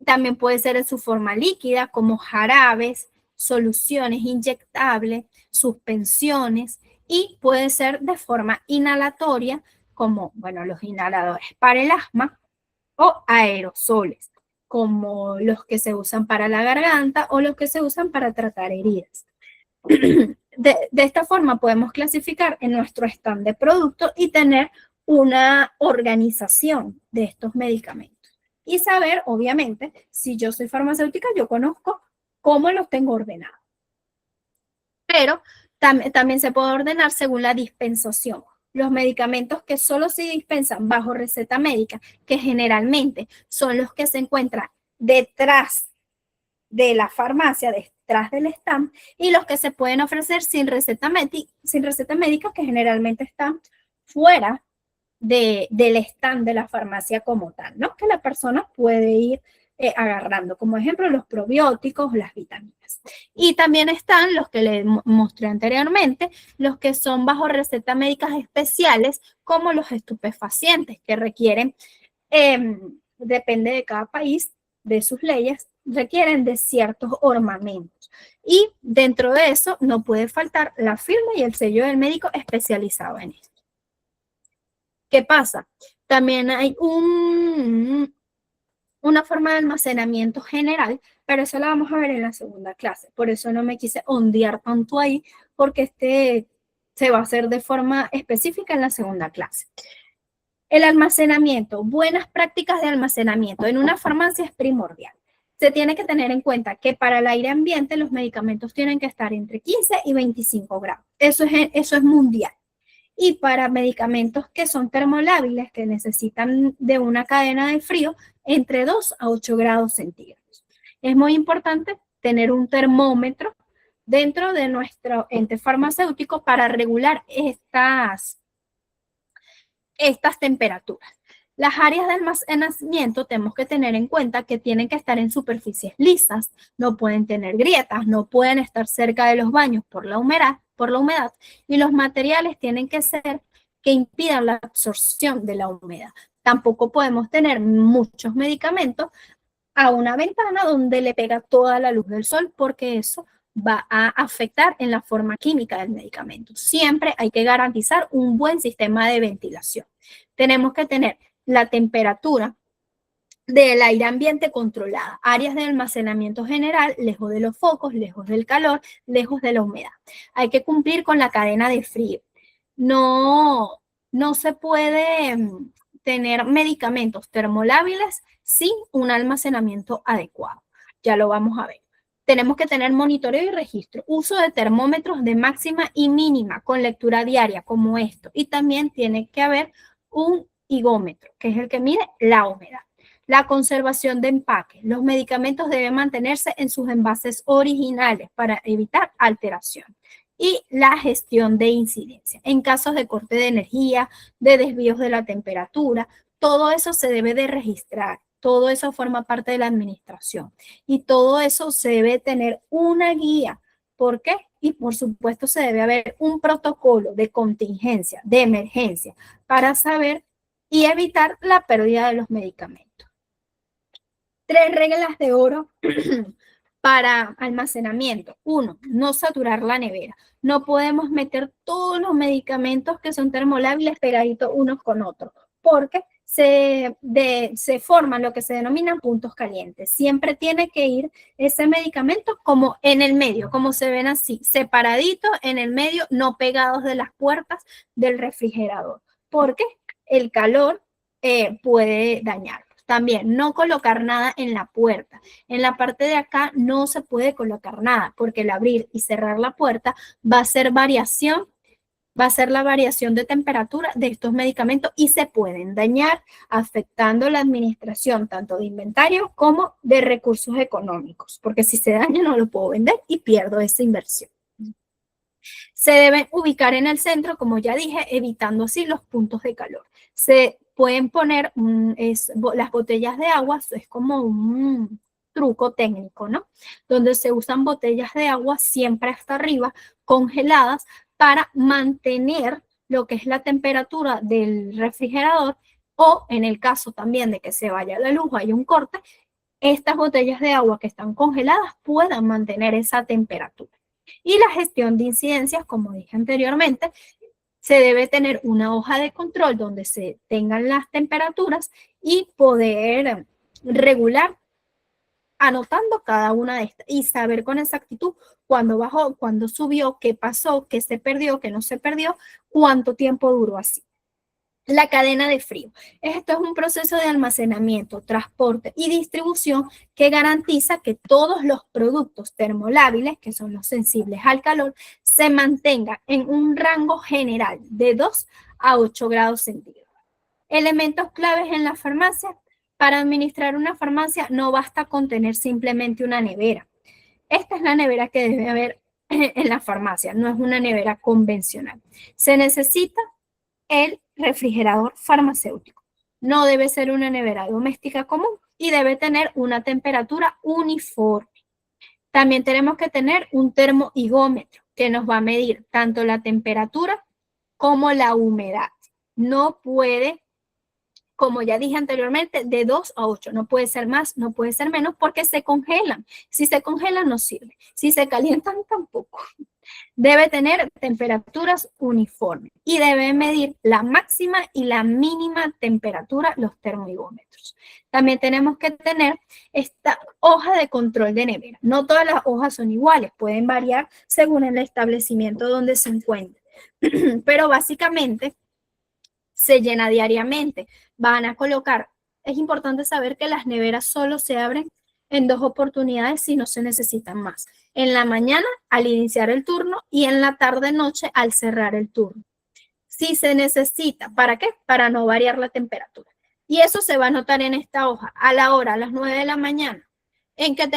También puede ser en su forma líquida, como jarabes, soluciones inyectables, suspensiones. Y puede ser de forma inhalatoria, como, bueno, los inhaladores para el asma, o aerosoles, como los que se usan para la garganta o los que se usan para tratar heridas. De esta forma podemos clasificar en nuestro stand de productos y tener una organización de estos medicamentos. Y saber, obviamente, si yo soy farmacéutica, yo conozco cómo los tengo ordenados. Pero también se puede ordenar según la dispensación. Los medicamentos que solo se dispensan bajo receta médica, que generalmente son los que se encuentran detrás de la farmacia, detrás del stand, y los que se pueden ofrecer sin receta médica, que generalmente están fuera del stand de la farmacia como tal, ¿no? Que la persona puede ir agarrando, como ejemplo los probióticos, las vitaminas. Y también están los que les mostré anteriormente, los que son bajo recetas médicas especiales, como los estupefacientes, que requieren, depende de cada país, de sus leyes, requieren de ciertos ornamentos. Y dentro de eso no puede faltar la firma y el sello del médico especializado en esto. ¿Qué pasa? También hay una forma de almacenamiento general, pero eso la vamos a ver en la segunda clase. Por eso no me quise ondear tanto ahí, porque este se va a hacer de forma específica en la segunda clase. El almacenamiento, buenas prácticas de almacenamiento en una farmacia es primordial. Se tiene que tener en cuenta que para el aire ambiente los medicamentos tienen que estar entre 15 y 25 grados. Eso es mundial. Y para medicamentos que son termolábiles, que necesitan de una cadena de frío, entre 2 a 8 grados centígrados. Es muy importante tener un termómetro dentro de nuestro ente farmacéutico para regular estas temperaturas. Las áreas de almacenamiento tenemos que tener en cuenta que tienen que estar en superficies lisas, no pueden tener grietas, no pueden estar cerca de los baños por la humedad, y los materiales tienen que ser que impidan la absorción de la humedad. Tampoco podemos tener muchos medicamentos a una ventana donde le pega toda la luz del sol, porque eso va a afectar en la forma química del medicamento. Siempre hay que garantizar un buen sistema de ventilación. Tenemos que tener la temperatura del aire ambiente controlada, áreas de almacenamiento general, lejos de los focos, lejos del calor, lejos de la humedad. Hay que cumplir con la cadena de frío. No se puede tener medicamentos termolábiles sin un almacenamiento adecuado. Ya lo vamos a ver. Tenemos que tener monitoreo y registro, uso de termómetros de máxima y mínima con lectura diaria como esto. Y también tiene que haber un higómetro, que es el que mide la humedad. La conservación de empaques. Los medicamentos deben mantenerse en sus envases originales para evitar alteración. Y la gestión de incidencia. En casos de corte de energía, de desvíos de la temperatura, todo eso se debe de registrar. Todo eso forma parte de la administración. Y todo eso se debe tener una guía. ¿Por qué? Y por supuesto se debe haber un protocolo de contingencia, de emergencia, para saber y evitar la pérdida de los medicamentos. 3 reglas de oro para almacenamiento. 1, no saturar la nevera. No podemos meter todos los medicamentos que son termolábiles pegaditos unos con otros, porque se forman lo que se denominan puntos calientes. Siempre tiene que ir ese medicamento como en el medio, como se ven así, separaditos en el medio, no pegados de las puertas del refrigerador, porque el calor puede dañar. También no colocar nada en la puerta. En la parte de acá no se puede colocar nada porque el abrir y cerrar la puerta va a ser la variación de temperatura de estos medicamentos y se pueden dañar, afectando la administración tanto de inventario como de recursos económicos, porque si se daña no lo puedo vender y pierdo esa inversión. Se deben ubicar en el centro, como ya dije, evitando así los puntos de calor. Se pueden poner las botellas de agua, es como un truco técnico, ¿no? Donde se usan botellas de agua siempre hasta arriba, congeladas, para mantener lo que es la temperatura del refrigerador, o en el caso también de que se vaya la luz o hay un corte, estas botellas de agua que están congeladas puedan mantener esa temperatura. Y la gestión de incidencias, como dije anteriormente, se debe tener una hoja de control donde se tengan las temperaturas y poder regular anotando cada una de estas y saber con exactitud cuándo bajó, cuándo subió, qué pasó, qué se perdió, qué no se perdió, cuánto tiempo duró así. La cadena de frío. Esto es un proceso de almacenamiento, transporte y distribución que garantiza que todos los productos termolábiles, que son los sensibles al calor, se mantengan en un rango general de 2 a 8 grados centígrados. Elementos claves en la farmacia. Para administrar una farmacia no basta con tener simplemente una nevera. Esta es la nevera que debe haber en la farmacia, no es una nevera convencional. Se necesita el refrigerador farmacéutico. No debe ser una nevera doméstica común y debe tener una temperatura uniforme. También tenemos que tener un termohigómetro que nos va a medir tanto la temperatura como la humedad. No puede como ya dije anteriormente, de 2 a 8. No puede ser más, no puede ser menos porque se congelan. Si se congelan, no sirve. Si se calientan, tampoco. Debe tener temperaturas uniformes y debe medir la máxima y la mínima temperatura, los termohigómetros. También tenemos que tener esta hoja de control de nevera. No todas las hojas son iguales, pueden variar según el establecimiento donde se encuentre. Pero básicamente se llena diariamente. Van a colocar, es importante saber que las neveras solo se abren en 2 oportunidades si no se necesitan más. En la mañana al iniciar el turno y en la tarde-noche al cerrar el turno. Si se necesita, ¿para qué? Para no variar la temperatura. Y eso se va a notar en esta hoja. A la hora, a las 9 de la mañana, ¿en qué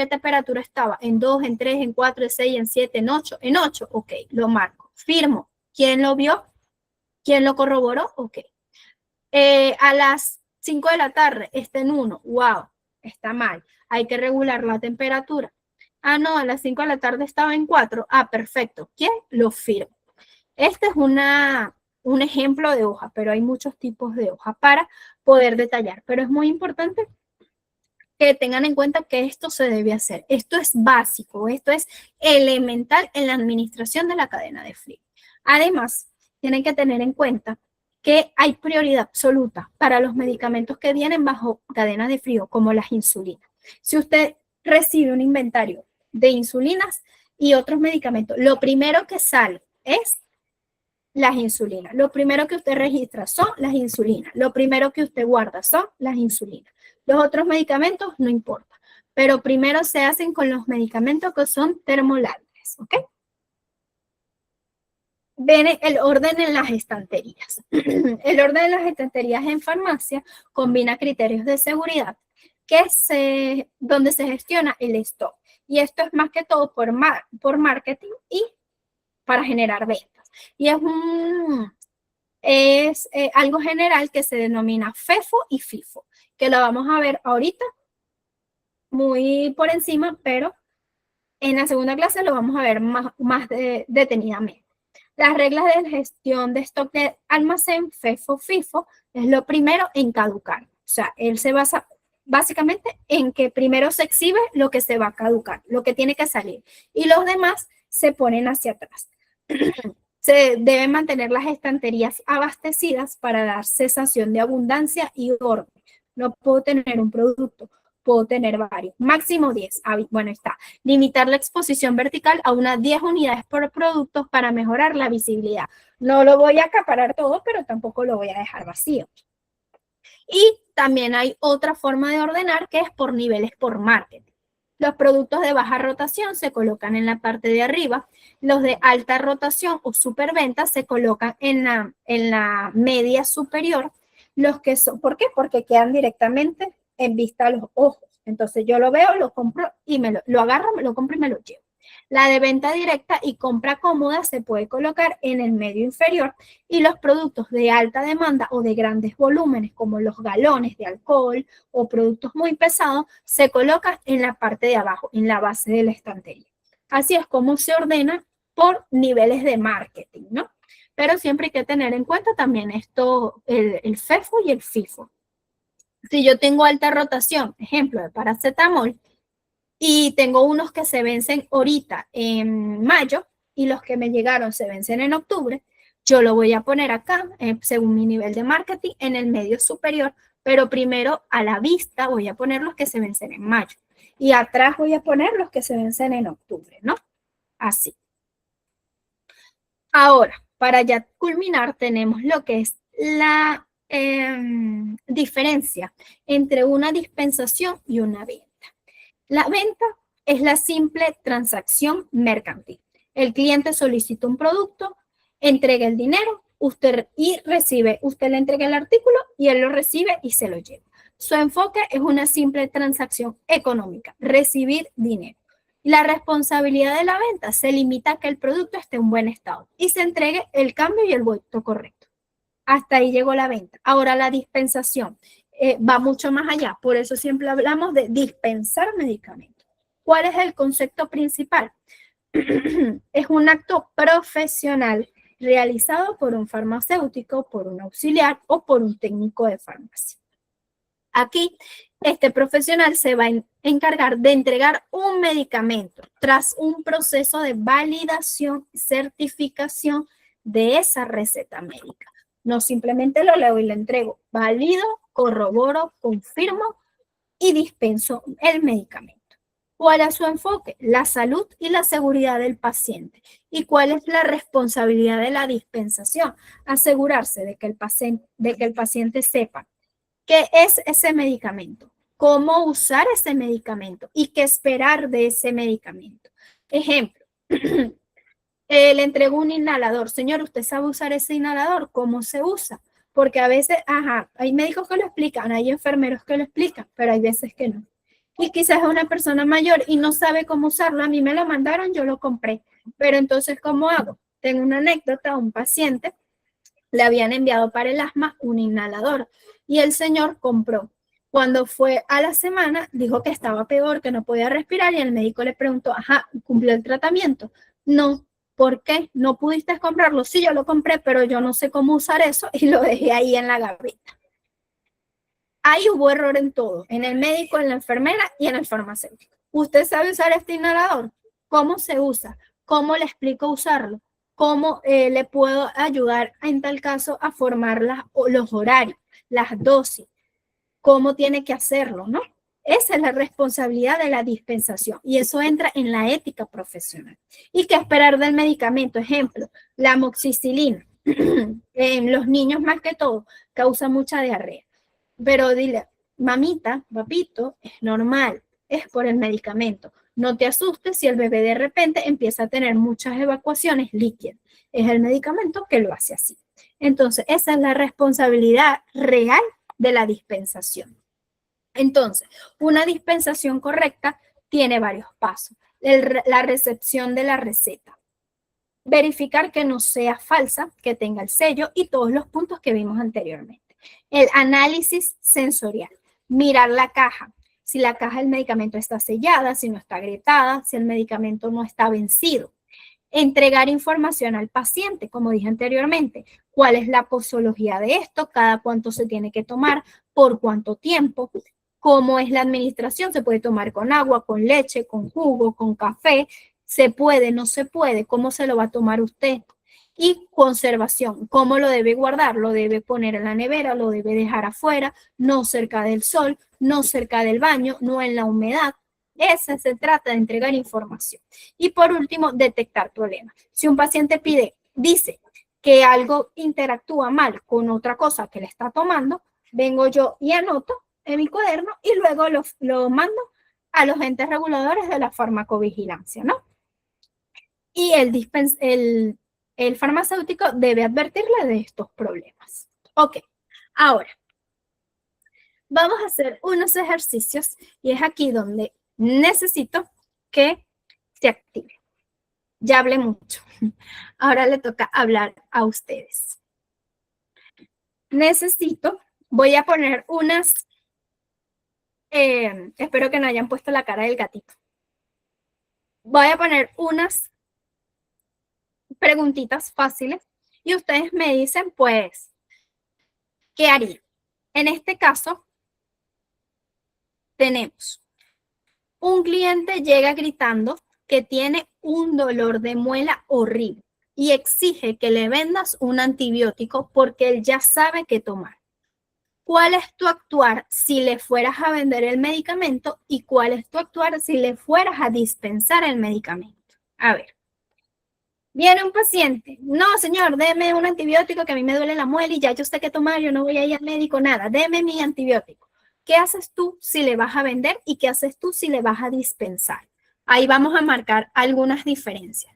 temperatura estaba? ¿En 2, en 3, en 4, en 6, en 7, en 8? En 8, ok, lo marco. Firmo. ¿Quién lo vio? ¿Quién lo corroboró? Ok. A las 5 de la tarde está en 1. Wow, está mal. Hay que regular la temperatura. Ah, no, a las 5 de la tarde estaba en 4. Ah, perfecto. ¿Quién lo firma? Este es un ejemplo de hoja, pero hay muchos tipos de hoja para poder detallar. Pero es muy importante que tengan en cuenta que esto se debe hacer. Esto es básico, esto es elemental en la administración de la cadena de frío. Además, tienen que tener en cuenta que hay prioridad absoluta para los medicamentos que vienen bajo cadena de frío, como las insulinas. Si usted recibe un inventario de insulinas y otros medicamentos, lo primero que sale es las insulinas. Lo primero que usted registra son las insulinas. Lo primero que usted guarda son las insulinas. Los otros medicamentos no importa, pero primero se hacen con los medicamentos que son termolábiles, ¿ok? Ven el orden en las estanterías. El orden en las estanterías en farmacia combina criterios de seguridad donde se gestiona el stock. Y esto es más que todo por marketing y para generar ventas. Y es algo general que se denomina FEFO y FIFO, que lo vamos a ver ahorita muy por encima, pero en la segunda clase lo vamos a ver más detenidamente. Las reglas de gestión de stock de almacén FEFO-FIFO es lo primero en caducar. O sea, él se basa básicamente en que primero se exhibe lo que se va a caducar, lo que tiene que salir, y los demás se ponen hacia atrás. Se deben mantener las estanterías abastecidas para dar sensación de abundancia y orden. No puedo tener un producto, puedo tener varios, máximo 10. Bueno, está. Limitar la exposición vertical a unas 10 unidades por producto para mejorar la visibilidad. No lo voy a acaparar todo, pero tampoco lo voy a dejar vacío. Y también hay otra forma de ordenar que es por niveles por marketing. Los productos de baja rotación se colocan en la parte de arriba. Los de alta rotación o superventa se colocan en la media superior. Los que son, ¿por qué? Porque quedan directamente en vista a los ojos. Entonces yo lo veo, lo compro y lo agarro, me lo compro y me lo llevo. La de venta directa y compra cómoda se puede colocar en el medio inferior y los productos de alta demanda o de grandes volúmenes como los galones de alcohol o productos muy pesados se colocan en la parte de abajo, en la base de la estantería. Así es como se ordena por niveles de marketing, ¿no? Pero siempre hay que tener en cuenta también esto, el FEFO y el FIFO. Si yo tengo alta rotación, ejemplo de paracetamol, y tengo unos que se vencen ahorita en mayo y los que me llegaron se vencen en octubre, yo lo voy a poner acá, según mi nivel de marketing, en el medio superior, pero primero a la vista voy a poner los que se vencen en mayo y atrás voy a poner los que se vencen en octubre, ¿no? Así. Ahora, para ya culminar, tenemos lo que es la diferencia entre una dispensación y una venta. La venta es la simple transacción mercantil. El cliente solicita un producto, entrega el dinero, usted le entrega el artículo y él lo recibe y se lo lleva. Su enfoque es una simple transacción económica, recibir dinero. La responsabilidad de la venta se limita a que el producto esté en buen estado y se entregue el cambio y el vuelto correcto. Hasta ahí llegó la venta. Ahora la dispensación va mucho más allá. Por eso siempre hablamos de dispensar medicamentos. ¿Cuál es el concepto principal? Es un acto profesional realizado por un farmacéutico, por un auxiliar o por un técnico de farmacia. Aquí, este profesional se va a encargar de entregar un medicamento tras un proceso de validación y certificación de esa receta médica. No simplemente lo leo y lo entrego, valido, corroboro, confirmo y dispenso el medicamento. ¿Cuál es su enfoque? La salud y la seguridad del paciente. ¿Y cuál es la responsabilidad de la dispensación? Asegurarse de que el paciente sepa qué es ese medicamento, cómo usar ese medicamento y qué esperar de ese medicamento. Ejemplo, le entrego un inhalador. Señor, ¿usted sabe usar ese inhalador? ¿Cómo se usa? Porque a veces, hay médicos que lo explican, hay enfermeros que lo explican, pero hay veces que no. Y quizás es una persona mayor y no sabe cómo usarlo. A mí me lo mandaron, yo lo compré. Pero entonces, ¿cómo hago? Tengo una anécdota, un paciente le habían enviado para el asma un inhalador y el señor compró. Cuando fue a la semana, dijo que estaba peor, que no podía respirar y el médico le preguntó, ¿cumplió el tratamiento? No. ¿Por qué? ¿No pudiste comprarlo? Sí, yo lo compré, pero yo no sé cómo usar eso y lo dejé ahí en la gaveta. Ahí hubo error en todo, en el médico, en la enfermera y en el farmacéutico. ¿Usted sabe usar este inhalador? ¿Cómo se usa? ¿Cómo le explico usarlo? ¿Cómo le puedo ayudar en tal caso a formar los horarios, las dosis? ¿Cómo tiene que hacerlo, no? Esa es la responsabilidad de la dispensación y eso entra en la ética profesional. ¿Y qué esperar del medicamento? Ejemplo, la amoxicilina. En los niños más que todo causa mucha diarrea. Pero dile, mamita, papito, es normal, es por el medicamento. No te asustes si el bebé de repente empieza a tener muchas evacuaciones líquidas. Es el medicamento que lo hace así. Entonces, esa es la responsabilidad real de la dispensación. Entonces, una dispensación correcta tiene varios pasos. La recepción de la receta. Verificar que no sea falsa, que tenga el sello y todos los puntos que vimos anteriormente. El análisis sensorial. Mirar la caja. Si la caja del medicamento está sellada, si no está agrietada, si el medicamento no está vencido. Entregar información al paciente, como dije anteriormente. ¿Cuál es la posología de esto? ¿Cada cuánto se tiene que tomar? ¿Por cuánto tiempo? ¿Cómo es la administración? ¿Se puede tomar con agua, con leche, con jugo, con café? ¿Se puede, no se puede? ¿Cómo se lo va a tomar usted? Y conservación, ¿cómo lo debe guardar? ¿Lo debe poner en la nevera? ¿Lo debe dejar afuera? No cerca del sol, no cerca del baño, no en la humedad. Ese se trata de entregar información. Y por último, detectar problemas. Si un paciente dice que algo interactúa mal con otra cosa que le está tomando, vengo yo y anoto en mi cuaderno y luego lo mando a los entes reguladores de la farmacovigilancia, ¿no? Y el farmacéutico debe advertirle de estos problemas. Ok, ahora vamos a hacer unos ejercicios y es aquí donde necesito que se active. Ya hablé mucho. Ahora le toca hablar a ustedes. Voy a poner espero que no hayan puesto la cara del gatito. Voy a poner unas preguntitas fáciles y ustedes me dicen, pues, ¿qué haría? En este caso, tenemos un cliente llega gritando que tiene un dolor de muela horrible y exige que le vendas un antibiótico porque él ya sabe qué tomar. ¿Cuál es tu actuar si le fueras a vender el medicamento y cuál es tu actuar si le fueras a dispensar el medicamento? A ver. Viene un paciente, no señor, deme un antibiótico que a mí me duele la muela y ya yo sé qué tomar, yo no voy a ir al médico, nada, deme mi antibiótico. ¿Qué haces tú si le vas a vender y qué haces tú si le vas a dispensar? Ahí vamos a marcar algunas diferencias.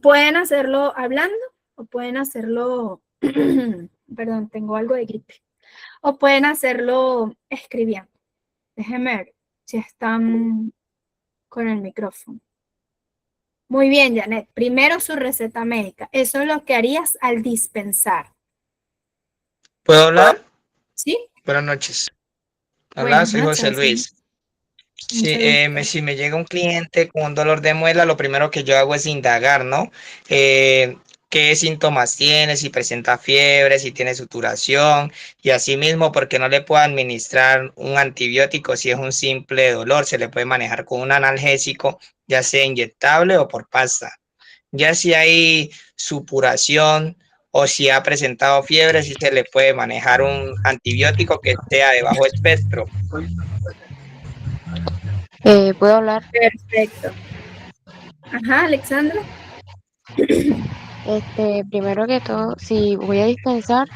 Pueden hacerlo hablando o pueden hacerlo, perdón, tengo algo de gripe, o pueden hacerlo escribiendo. Déjenme ver si están con el micrófono. Muy bien, Janet. Primero su receta médica. Eso es lo que harías al dispensar. ¿Puedo hablar? ¿Sí? Buenas noches. Hola, Buenas soy José noches. Luis. Mucho Sí, gusto. si me llega un cliente con un dolor de muela, lo primero que yo hago es indagar, ¿no? qué síntomas tiene, si presenta fiebre, si tiene sudoración, y asimismo, porque no le puede administrar un antibiótico si es un simple dolor, se le puede manejar con un analgésico, ya sea inyectable o por pasta. Ya si hay supuración o si ha presentado fiebre, si se le puede manejar un antibiótico que sea de bajo espectro. ¿Puedo hablar? Perfecto. Ajá, Alexandra. Primero que todo, si voy a dispensar,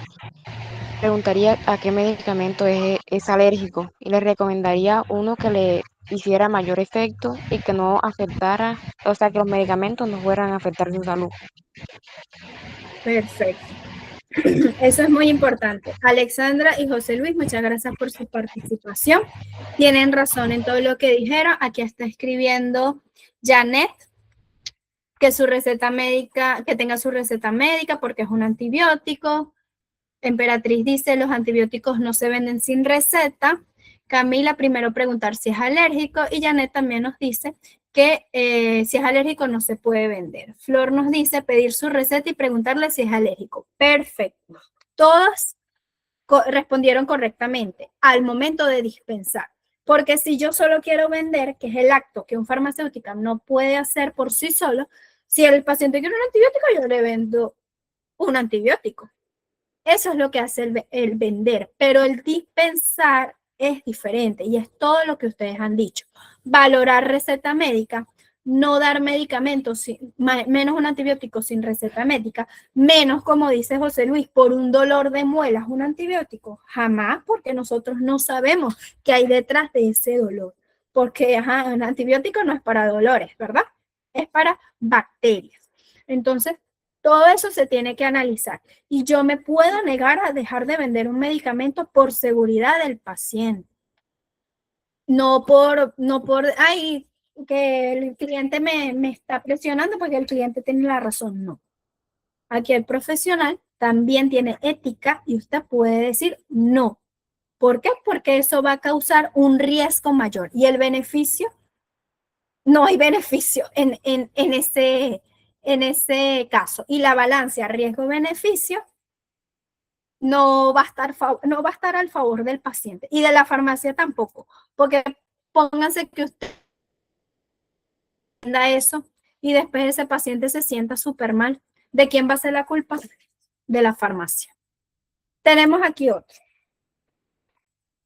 preguntaría a qué medicamento es alérgico y le recomendaría uno que le hiciera mayor efecto y que no afectara, o sea, que los medicamentos no fueran a afectar su salud. Perfecto. Eso es muy importante. Alexandra y José Luis, muchas gracias por su participación. Tienen razón en todo lo que dijeron. Aquí está escribiendo Janet que su receta médica, que tenga su receta médica porque es un antibiótico. Emperatriz dice, los antibióticos no se venden sin receta. Camila, primero preguntar si es alérgico. Y Janet también nos dice que si es alérgico no se puede vender. Flor nos dice pedir su receta y preguntarle si es alérgico. Perfecto. Todos respondieron correctamente al momento de dispensar. Porque si yo solo quiero vender, que es el acto que un farmacéutico no puede hacer por sí solo, si el paciente quiere un antibiótico, yo le vendo un antibiótico. Eso es lo que hace el vender, pero el dispensar es diferente y es todo lo que ustedes han dicho. Valorar receta médica, no dar medicamentos, menos un antibiótico sin receta médica, menos, como dice José Luis, por un dolor de muelas, un antibiótico, jamás, porque nosotros no sabemos qué hay detrás de ese dolor. Porque un antibiótico no es para dolores, ¿verdad? Es para bacterias. Entonces, todo eso se tiene que analizar. Y yo me puedo negar a dejar de vender un medicamento por seguridad del paciente. No por, ay, que el cliente me está presionando porque el cliente tiene la razón. No. Aquí el profesional también tiene ética y usted puede decir no. ¿Por qué? Porque eso va a causar un riesgo mayor. Y el beneficio, no hay beneficio en ese caso. Y la balanza riesgo-beneficio no va a estar al favor del paciente y de la farmacia tampoco, porque pónganse que usted da eso y después ese paciente se sienta súper mal. ¿De quién va a ser la culpa? De la farmacia. Tenemos aquí otro.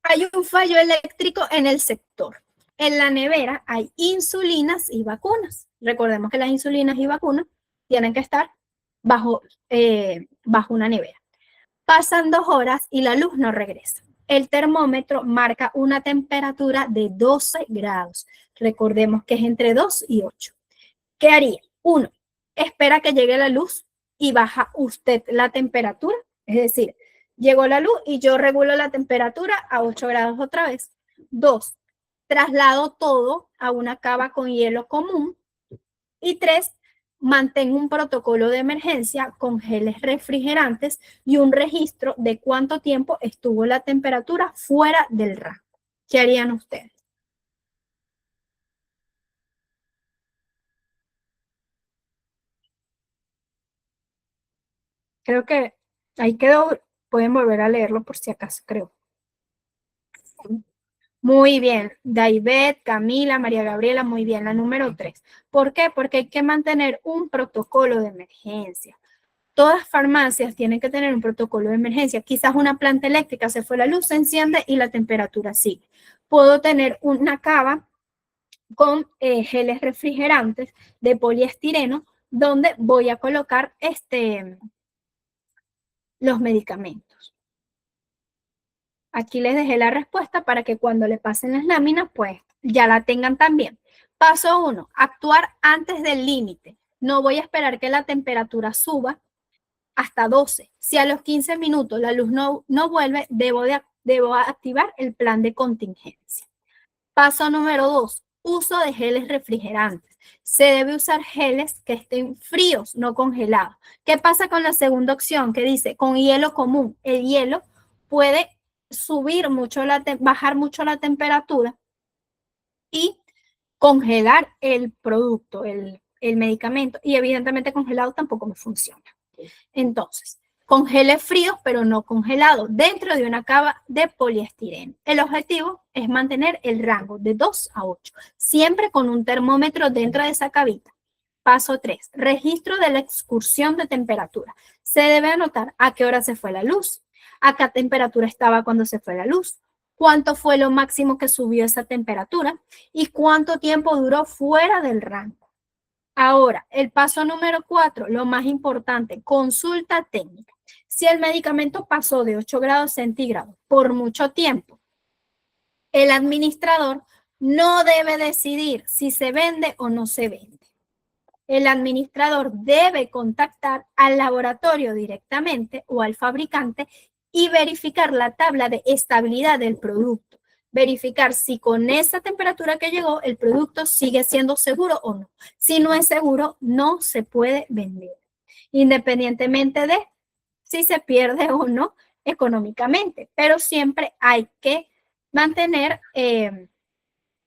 Hay un fallo eléctrico en el sector. En la nevera hay insulinas y vacunas. Recordemos que las insulinas y vacunas tienen que estar bajo una nevera. Pasan 2 horas y la luz no regresa. El termómetro marca una temperatura de 12 grados. Recordemos que es entre 2 y 8. ¿Qué haría? 1. Espera que llegue la luz y baja usted la temperatura. Es decir, llegó la luz y yo regulo la temperatura a 8 grados otra vez. 2. Traslado todo a una cava con hielo común. Y 3. Mantengo un protocolo de emergencia con geles refrigerantes y un registro de cuánto tiempo estuvo la temperatura fuera del rango. ¿Qué harían ustedes? Creo que ahí quedó. Pueden volver a leerlo por si acaso, creo. Muy bien. David, Camila, María Gabriela, muy bien. La número 3. ¿Por qué? Porque hay que mantener un protocolo de emergencia. Todas farmacias tienen que tener un protocolo de emergencia. Quizás una planta eléctrica se fue la luz, se enciende y la temperatura sigue. Puedo tener una cava con geles refrigerantes de poliestireno donde voy a colocar los medicamentos. Aquí les dejé la respuesta para que cuando le pasen las láminas, pues ya la tengan también. Paso 1, actuar antes del límite. No voy a esperar que la temperatura suba hasta 12. Si a los 15 minutos la luz no vuelve, debo activar el plan de contingencia. Paso número 2, uso de geles refrigerantes. Se debe usar geles que estén fríos, no congelados. ¿Qué pasa con la segunda opción que dice con hielo común? El hielo puede bajar mucho la temperatura y congelar el producto, el el medicamento y evidentemente congelado tampoco me funciona. Entonces, congele fríos, pero no congelado, dentro de una cava de poliestireno. El objetivo es mantener el rango de 2 a 8, siempre con un termómetro dentro de esa cavita. Paso 3, registro de la excursión de temperatura. Se debe anotar a qué hora se fue la luz, a qué temperatura estaba cuando se fue la luz, cuánto fue lo máximo que subió esa temperatura y cuánto tiempo duró fuera del rango. Ahora, el paso número 4, lo más importante, consulta técnica. Si el medicamento pasó de 8 grados centígrados por mucho tiempo, el administrador no debe decidir si se vende o no se vende. El administrador debe contactar al laboratorio directamente o al fabricante y verificar la tabla de estabilidad del producto. Verificar si con esa temperatura que llegó el producto sigue siendo seguro o no. Si no es seguro, no se puede vender, independientemente de si se pierde o no económicamente. Pero siempre hay que mantener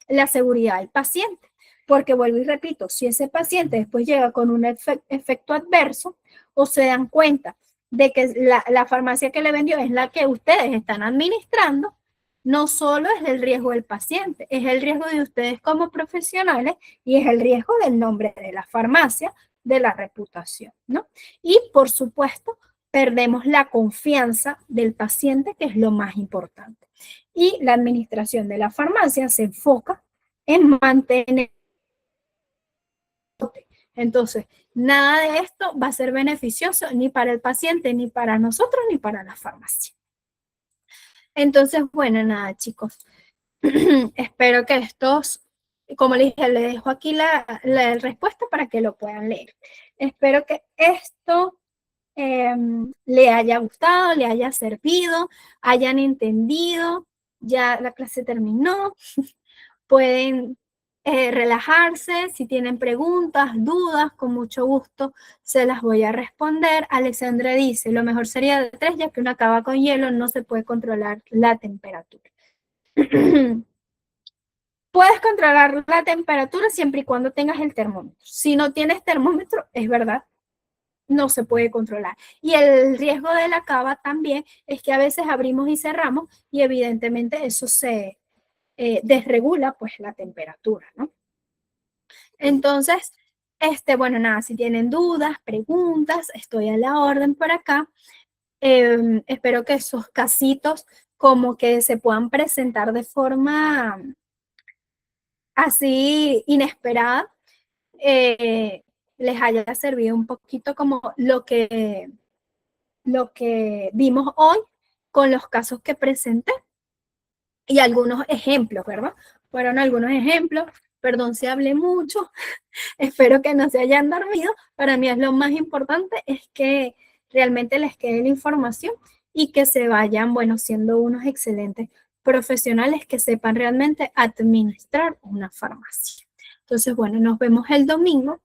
la seguridad del paciente. Porque vuelvo y repito, si ese paciente después llega con un efecto adverso o se dan cuenta de que la farmacia que le vendió es la que ustedes están administrando, no solo es el riesgo del paciente, es el riesgo de ustedes como profesionales y es el riesgo del nombre de la farmacia, de la reputación, ¿no? Y por supuesto, perdemos la confianza del paciente, que es lo más importante. Y la administración de la farmacia se enfoca en mantener. Entonces, nada de esto va a ser beneficioso ni para el paciente, ni para nosotros, ni para la farmacia. Entonces, bueno, nada, chicos. Espero que estos, como les dije, les dejo aquí la respuesta para que lo puedan leer. Espero que esto le haya gustado, le haya servido, hayan entendido. Ya la clase terminó. Pueden relajarse, si tienen preguntas, dudas, con mucho gusto se las voy a responder. Alexandra dice, lo mejor sería de 3, ya que una cava con hielo no se puede controlar la temperatura. Puedes controlar la temperatura siempre y cuando tengas el termómetro. Si no tienes termómetro, es verdad, no se puede controlar. Y el riesgo de la cava también es que a veces abrimos y cerramos y evidentemente eso se desregula pues la temperatura, ¿no? Entonces, bueno, nada, si tienen dudas, preguntas, estoy a la orden por acá. Espero que esos casitos como que se puedan presentar de forma así inesperada, les haya servido un poquito como lo que vimos hoy con los casos que presenté. Y algunos ejemplos, ¿verdad? Fueron algunos ejemplos. Perdón si hablé mucho. Espero que no se hayan dormido. Para mí es lo más importante, es que realmente les quede la información y que se vayan, bueno, siendo unos excelentes profesionales que sepan realmente administrar una farmacia. Entonces, bueno, nos vemos el domingo.